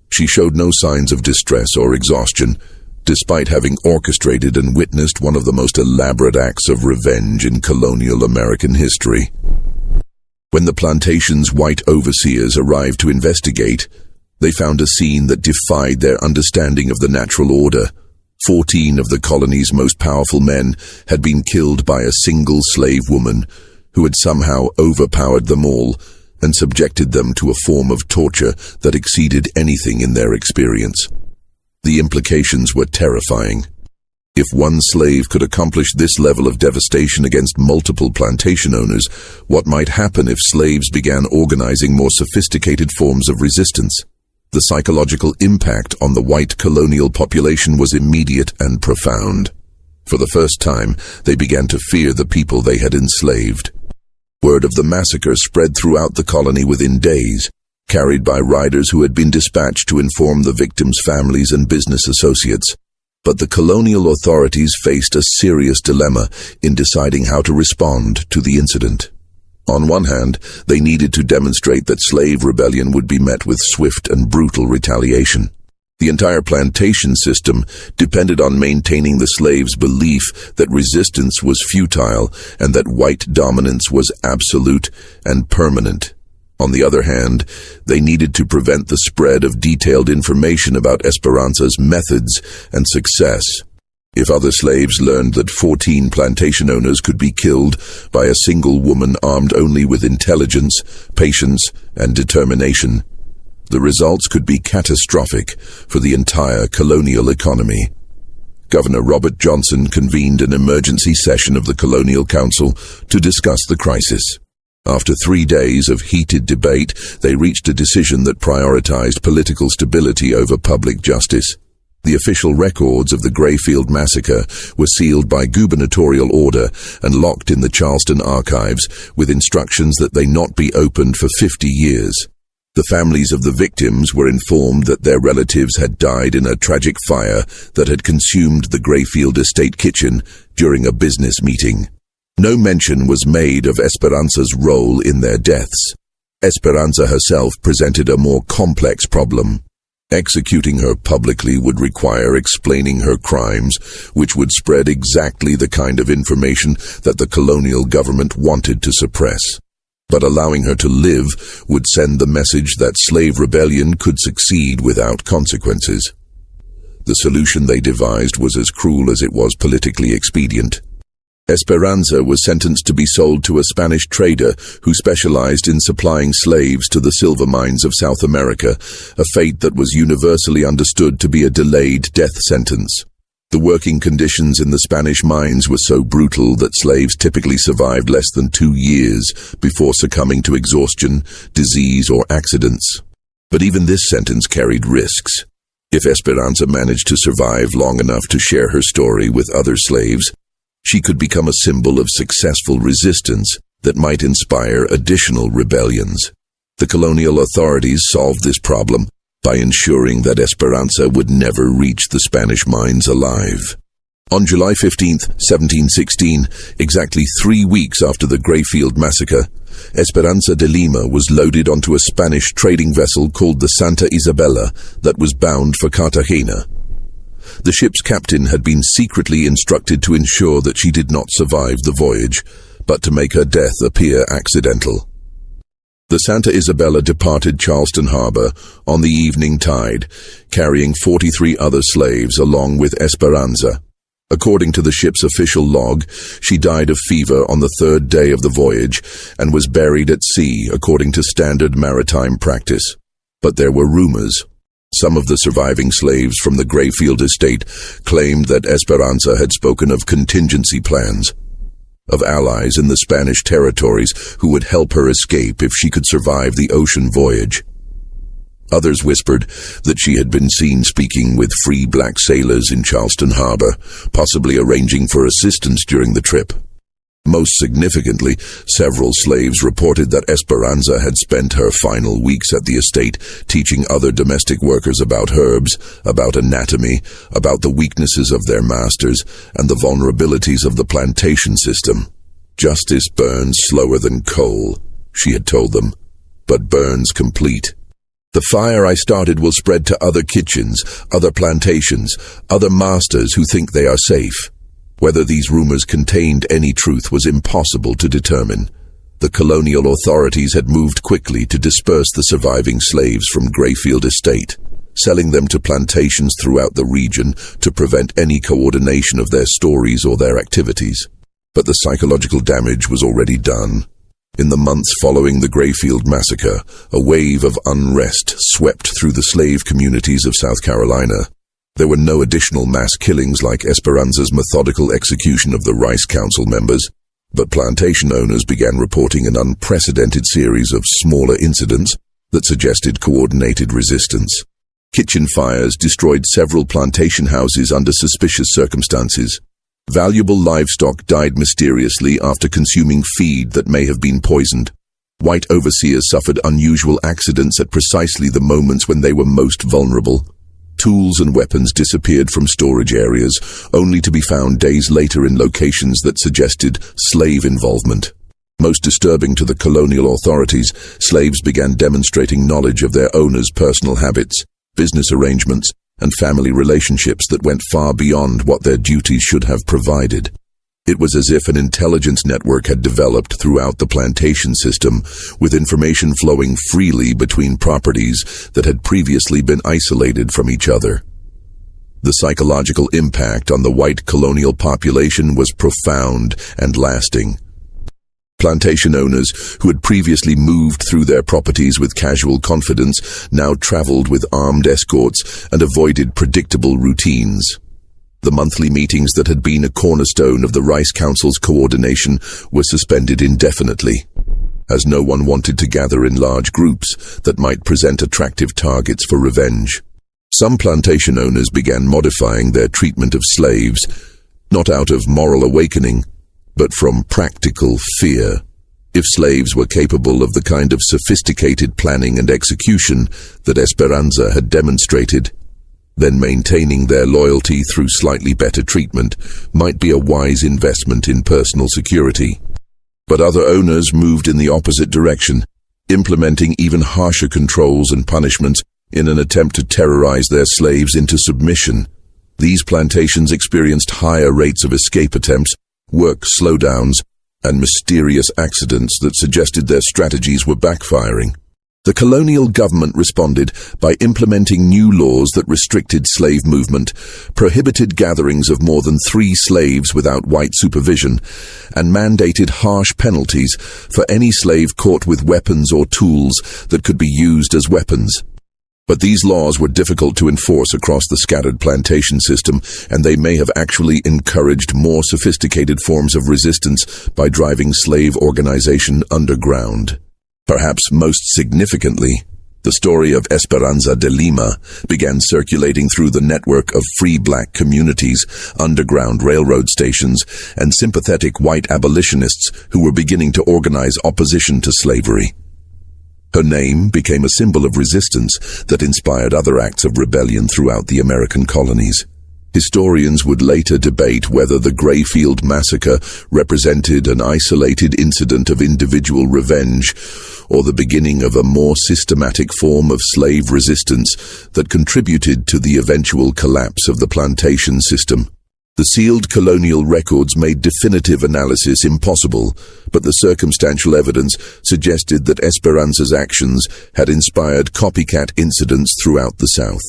She showed no signs of distress or exhaustion, despite having orchestrated and witnessed one of the most elaborate acts of revenge in colonial American history. When the plantation's white overseers arrived to investigate, They found a scene that defied their understanding of the natural order. 14 of the colony's most powerful men had been killed by a single slave woman who had somehow overpowered them all and subjected them to a form of torture that exceeded anything in their experience. The implications were terrifying. If one slave could accomplish this level of devastation against multiple plantation owners, what might happen if slaves began organizing more sophisticated forms of resistance? The psychological impact on the white colonial population was immediate and profound. For the first time, they began to fear the people they had enslaved. Word of the massacre spread throughout the colony within days, carried by riders who had been dispatched to inform the victims' families and business associates. But the colonial authorities faced a serious dilemma in deciding how to respond to the incident. On one hand, they needed to demonstrate that slave rebellion would be met with swift and brutal retaliation. The entire plantation system depended on maintaining the slaves' belief that resistance was futile and that white dominance was absolute and permanent. On the other hand, they needed to prevent the spread of detailed information about Esperanza's methods and success. If other slaves learned that 14 plantation owners could be killed by a single woman armed only with intelligence, patience, and determination, the results could be catastrophic for the entire colonial economy. Governor Robert Johnson convened an emergency session of the Colonial Council to discuss the crisis. After 3 days of heated debate, they reached a decision that prioritized political stability over public justice. The official records of the Grayfield massacre were sealed by gubernatorial order and locked in the Charleston archives with instructions that they not be opened for 50 years. The families of the victims were informed that their relatives had died in a tragic fire that had consumed the Grayfield estate kitchen during a business meeting. No mention was made of Esperanza's role in their deaths. Esperanza herself presented a more complex problem. Executing her publicly would require explaining her crimes, which would spread exactly the kind of information that the colonial government wanted to suppress. But allowing her to live would send the message that slave rebellion could succeed without consequences. The solution they devised was as cruel as it was politically expedient. Esperanza was sentenced to be sold to a Spanish trader who specialized in supplying slaves to the silver mines of South America, a fate that was universally understood to be a delayed death sentence. The working conditions in the Spanish mines were so brutal that slaves typically survived less than 2 years before succumbing to exhaustion, disease, or accidents. But even this sentence carried risks. If Esperanza managed to survive long enough to share her story with other slaves, she could become a symbol of successful resistance that might inspire additional rebellions. The colonial authorities solved this problem by ensuring that Esperanza would never reach the Spanish mines alive. On July 15, 1716, exactly 3 weeks after the Grayfield massacre, Esperanza de Lima was loaded onto a Spanish trading vessel called the Santa Isabella that was bound for Cartagena. The ship's captain had been secretly instructed to ensure that she did not survive the voyage, but to make her death appear accidental. The Santa Isabella departed Charleston Harbor on the evening tide, carrying 43 other slaves along with Esperanza. According to the ship's official log, she died of fever on the 3rd day of the voyage and was buried at sea according to standard maritime practice. But there were rumors. Some of the surviving slaves from the Grayfield estate claimed that Esperanza had spoken of contingency plans, of allies in the Spanish territories who would help her escape if she could survive the ocean voyage. Others whispered that she had been seen speaking with free black sailors in Charleston Harbor, possibly arranging for assistance during the trip. Most significantly, several slaves reported that Esperanza had spent her final weeks at the estate teaching other domestic workers about herbs, about anatomy, about the weaknesses of their masters, and the vulnerabilities of the plantation system. "Justice burns slower than coal," she had told them, "but burns complete. The fire I started will spread to other kitchens, other plantations, other masters who think they are safe." Whether these rumors contained any truth was impossible to determine. The colonial authorities had moved quickly to disperse the surviving slaves from Grayfield Estate, selling them to plantations throughout the region to prevent any coordination of their stories or their activities. But the psychological damage was already done. In the months following the Grayfield massacre, a wave of unrest swept through the slave communities of South Carolina. There were no additional mass killings like Esperanza's methodical execution of the Rice Council members, but plantation owners began reporting an unprecedented series of smaller incidents that suggested coordinated resistance. Kitchen fires destroyed several plantation houses under suspicious circumstances. Valuable livestock died mysteriously after consuming feed that may have been poisoned. White overseers suffered unusual accidents at precisely the moments when they were most vulnerable. Tools and weapons disappeared from storage areas, only to be found days later in locations that suggested slave involvement. Most disturbing to the colonial authorities, slaves began demonstrating knowledge of their owners' personal habits, business arrangements, and family relationships that went far beyond what their duties should have provided. It was as if an intelligence network had developed throughout the plantation system, with information flowing freely between properties that had previously been isolated from each other. The psychological impact on the white colonial population was profound and lasting. Plantation owners who had previously moved through their properties with casual confidence now traveled with armed escorts and avoided predictable routines. The monthly meetings that had been a cornerstone of the Rice Council's coordination were suspended indefinitely, as no one wanted to gather in large groups that might present attractive targets for revenge. Some plantation owners began modifying their treatment of slaves, not out of moral awakening, but from practical fear. If slaves were capable of the kind of sophisticated planning and execution that Esperanza had demonstrated, then maintaining their loyalty through slightly better treatment might be a wise investment in personal security. But other owners moved in the opposite direction, implementing even harsher controls and punishments in an attempt to terrorize their slaves into submission. These plantations experienced higher rates of escape attempts, work slowdowns, and mysterious accidents that suggested their strategies were backfiring. The colonial government responded by implementing new laws that restricted slave movement, prohibited gatherings of more than 3 slaves without white supervision, and mandated harsh penalties for any slave caught with weapons or tools that could be used as weapons. But these laws were difficult to enforce across the scattered plantation system, and they may have actually encouraged more sophisticated forms of resistance by driving slave organization underground. Perhaps most significantly, the story of Esperanza de Lima began circulating through the network of free black communities, underground railroad stations, and sympathetic white abolitionists who were beginning to organize opposition to slavery. Her name became a symbol of resistance that inspired other acts of rebellion throughout the American colonies. Historians would later debate whether the Grayfield massacre represented an isolated incident of individual revenge or the beginning of a more systematic form of slave resistance that contributed to the eventual collapse of the plantation system. The sealed colonial records made definitive analysis impossible, but the circumstantial evidence suggested that Esperanza's actions had inspired copycat incidents throughout the South.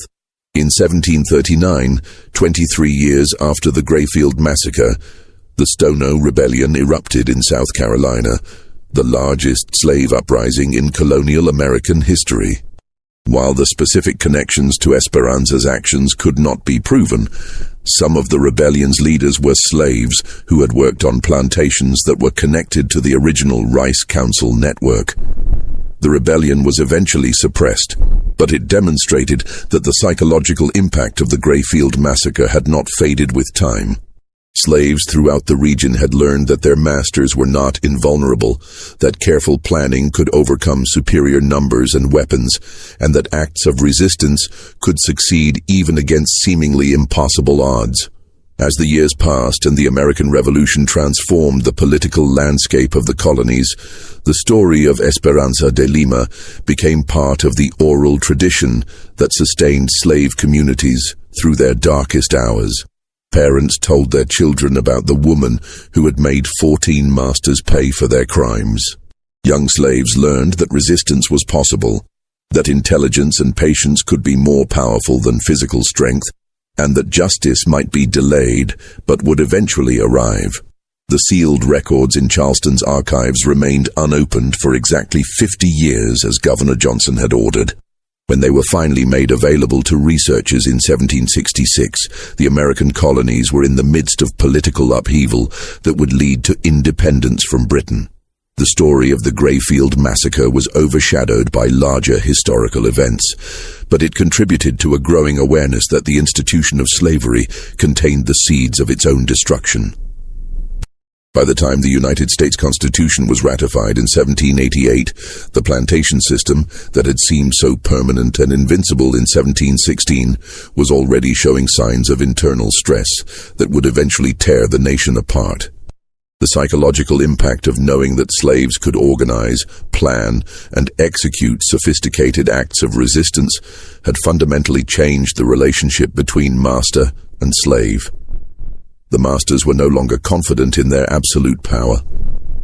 In 1739, 23 years after the Grayfield massacre, the Stono Rebellion erupted in South Carolina, the largest slave uprising in colonial American history. While the specific connections to Esperanza's actions could not be proven, some of the rebellion's leaders were slaves who had worked on plantations that were connected to the original Rice Council network. The rebellion was eventually suppressed, but it demonstrated that the psychological impact of the Grayfield massacre had not faded with time. Slaves throughout the region had learned that their masters were not invulnerable, that careful planning could overcome superior numbers and weapons, and that acts of resistance could succeed even against seemingly impossible odds. As the years passed and the American Revolution transformed the political landscape of the colonies, the story of Esperanza de Lima became part of the oral tradition that sustained slave communities through their darkest hours. Parents told their children about the woman who had made 14 masters pay for their crimes. Young slaves learned that resistance was possible, that intelligence and patience could be more powerful than physical strength, and that justice might be delayed but would eventually arrive. The sealed records in Charleston's archives remained unopened for exactly 50 years as Governor Johnson had ordered. When they were finally made available to researchers in 1766, the American colonies were in the midst of political upheaval that would lead to independence from Britain. The story of the Grayfield Massacre was overshadowed by larger historical events, but it contributed to a growing awareness that the institution of slavery contained the seeds of its own destruction. By the time the United States Constitution was ratified in 1788, the plantation system that had seemed so permanent and invincible in 1716 was already showing signs of internal stress that would eventually tear the nation apart. The psychological impact of knowing that slaves could organize, plan, and execute sophisticated acts of resistance had fundamentally changed the relationship between master and slave. The masters were no longer confident in their absolute power.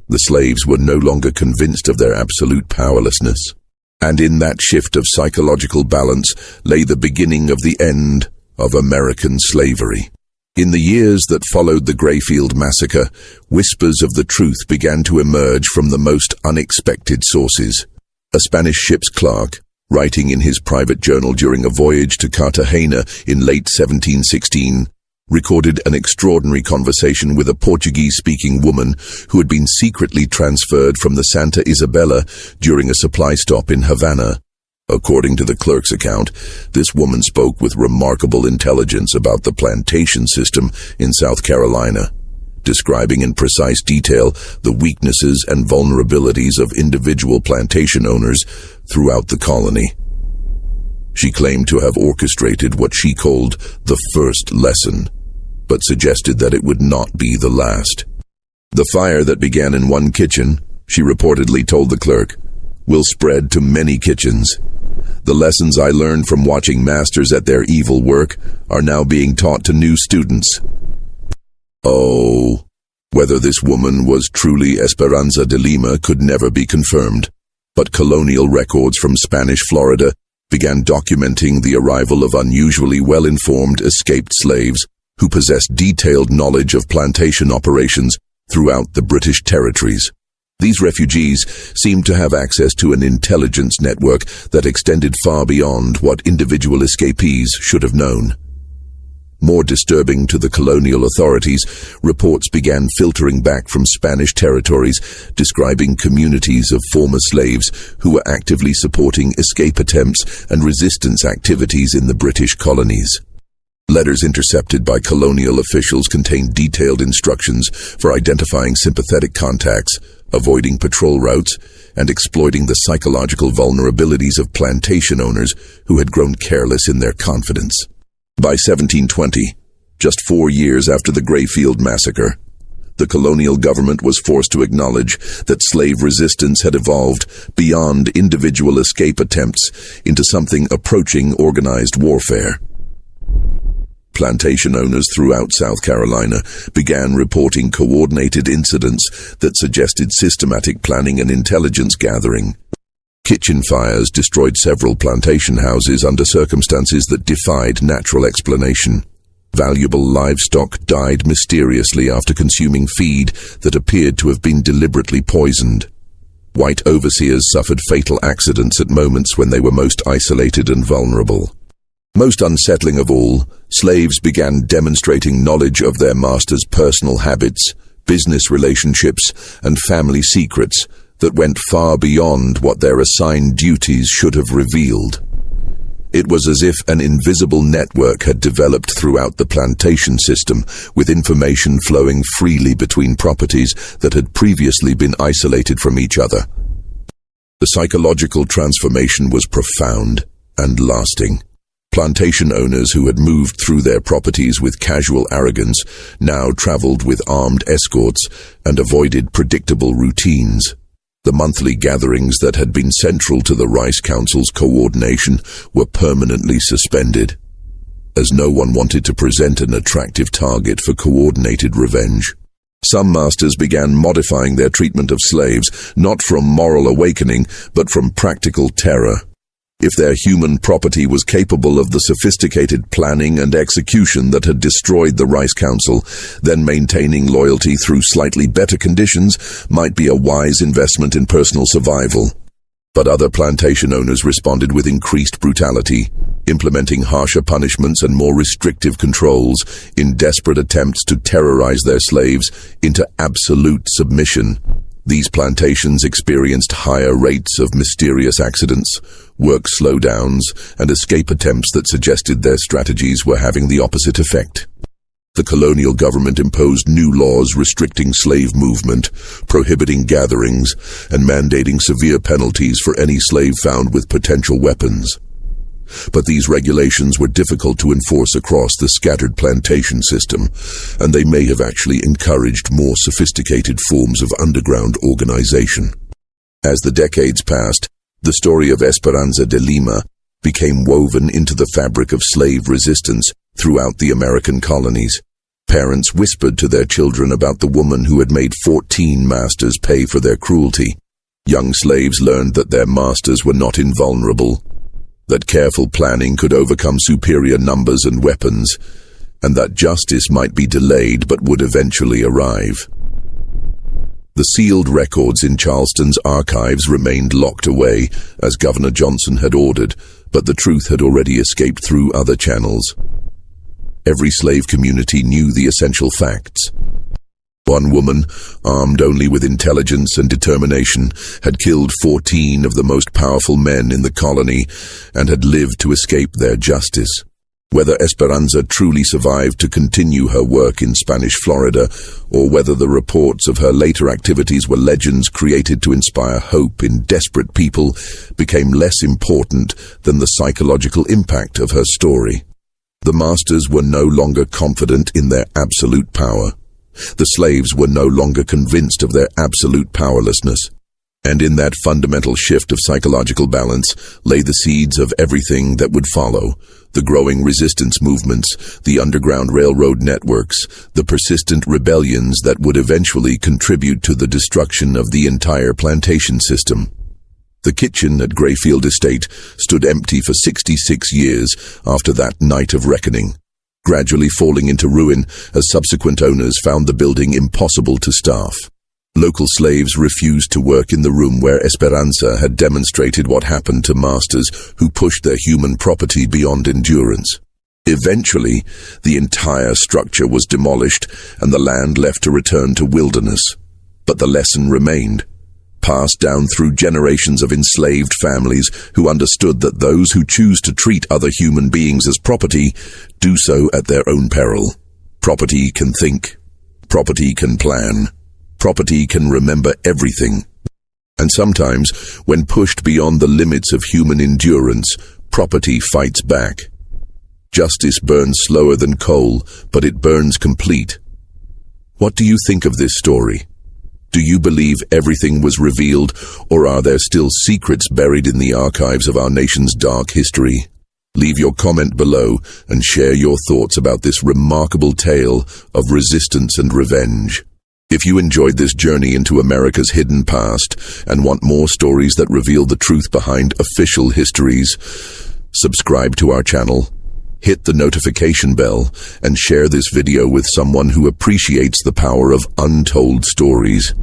The slaves were no longer convinced of their absolute powerlessness. And in that shift of psychological balance lay the beginning of the end of American slavery. In the years that followed the Grayfield Massacre, whispers of the truth began to emerge from the most unexpected sources. A Spanish ship's clerk, writing in his private journal during a voyage to Cartagena in late 1716, recorded an extraordinary conversation with a Portuguese-speaking woman who had been secretly transferred from the Santa Isabella during a supply stop in Havana. According to the clerk's account, this woman spoke with remarkable intelligence about the plantation system in South Carolina, describing in precise detail the weaknesses and vulnerabilities of individual plantation owners throughout the colony. She claimed to have orchestrated what she called the first lesson, but suggested that it would not be the last. The fire that began in one kitchen, she reportedly told the clerk, will spread to many kitchens. The lessons I learned from watching masters at their evil work are now being taught to new students. Oh, whether this woman was truly Esperanza de Lima could never be confirmed, but colonial records from Spanish Florida began documenting the arrival of unusually well-informed escaped slaves who possessed detailed knowledge of plantation operations throughout the British territories. These refugees seemed to have access to an intelligence network that extended far beyond what individual escapees should have known. More disturbing to the colonial authorities, reports began filtering back from Spanish territories describing communities of former slaves who were actively supporting escape attempts and resistance activities in the British colonies. Letters intercepted by colonial officials contained detailed instructions for identifying sympathetic contacts, avoiding patrol routes, and exploiting the psychological vulnerabilities of plantation owners who had grown careless in their confidence. By 1720, just 4 years after the Grayfield Massacre, the colonial government was forced to acknowledge that slave resistance had evolved beyond individual escape attempts into something approaching organized warfare. Plantation owners throughout South Carolina began reporting coordinated incidents that suggested systematic planning and intelligence gathering. Kitchen fires destroyed several plantation houses under circumstances that defied natural explanation. Valuable livestock died mysteriously after consuming feed that appeared to have been deliberately poisoned. White overseers suffered fatal accidents at moments when they were most isolated and vulnerable. Most unsettling of all, slaves began demonstrating knowledge of their masters' personal habits, business relationships, and family secrets that went far beyond what their assigned duties should have revealed. It was as if an invisible network had developed throughout the plantation system, with information flowing freely between properties that had previously been isolated from each other. The psychological transformation was profound and lasting. Plantation owners who had moved through their properties with casual arrogance now traveled with armed escorts and avoided predictable routines. The monthly gatherings that had been central to the Rice Council's coordination were permanently suspended, as no one wanted to present an attractive target for coordinated revenge. Some masters began modifying their treatment of slaves, not from moral awakening, but from practical terror. If their human property was capable of the sophisticated planning and execution that had destroyed the Rice Council, then maintaining loyalty through slightly better conditions might be a wise investment in personal survival. But other plantation owners responded with increased brutality, implementing harsher punishments and more restrictive controls in desperate attempts to terrorize their slaves into absolute submission. These plantations experienced higher rates of mysterious accidents, work slowdowns, and escape attempts that suggested their strategies were having the opposite effect. The colonial government imposed new laws restricting slave movement, prohibiting gatherings, and mandating severe penalties for any slave found with potential weapons. But these regulations were difficult to enforce across the scattered plantation system, and they may have actually encouraged more sophisticated forms of underground organization. As the decades passed, the story of Esperanza de Lima became woven into the fabric of slave resistance throughout the American colonies. Parents whispered to their children about the woman who had made 14 masters pay for their cruelty. Young slaves learned that their masters were not invulnerable, that careful planning could overcome superior numbers and weapons, and that justice might be delayed but would eventually arrive. The sealed records in Charleston's archives remained locked away, as Governor Johnson had ordered, but the truth had already escaped through other channels. Every slave community knew the essential facts. One woman, armed only with intelligence and determination, had killed 14 of the most powerful men in the colony and had lived to escape their justice. Whether Esperanza truly survived to continue her work in Spanish Florida, or whether the reports of her later activities were legends created to inspire hope in desperate people, became less important than the psychological impact of her story. The masters were no longer confident in their absolute power. The slaves were no longer convinced of their absolute powerlessness. And in that fundamental shift of psychological balance lay the seeds of everything that would follow: the growing resistance movements, the underground railroad networks, the persistent rebellions that would eventually contribute to the destruction of the entire plantation system. The kitchen at Grayfield Estate stood empty for 66 years after that night of reckoning, gradually falling into ruin as subsequent owners found the building impossible to staff. Local slaves refused to work in the room where Esperanza had demonstrated what happened to masters who pushed their human property beyond endurance. Eventually, the entire structure was demolished and the land left to return to wilderness. But the lesson remained, passed down through generations of enslaved families who understood that those who choose to treat other human beings as property do so at their own peril. Property can think. Property can plan. Property can remember everything. And sometimes, when pushed beyond the limits of human endurance, property fights back. Justice burns slower than coal, but it burns complete. What do you think of this story? Do you believe everything was revealed, or are there still secrets buried in the archives of our nation's dark history? Leave your comment below and share your thoughts about this remarkable tale of resistance and revenge. If you enjoyed this journey into America's hidden past and want more stories that reveal the truth behind official histories, subscribe to our channel, hit the notification bell, and share this video with someone who appreciates the power of untold stories.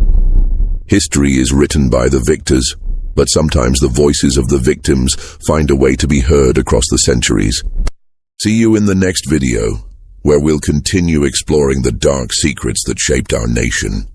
History is written by the victors, but sometimes the voices of the victims find a way to be heard across the centuries. See you in the next video, where we'll continue exploring the dark secrets that shaped our nation.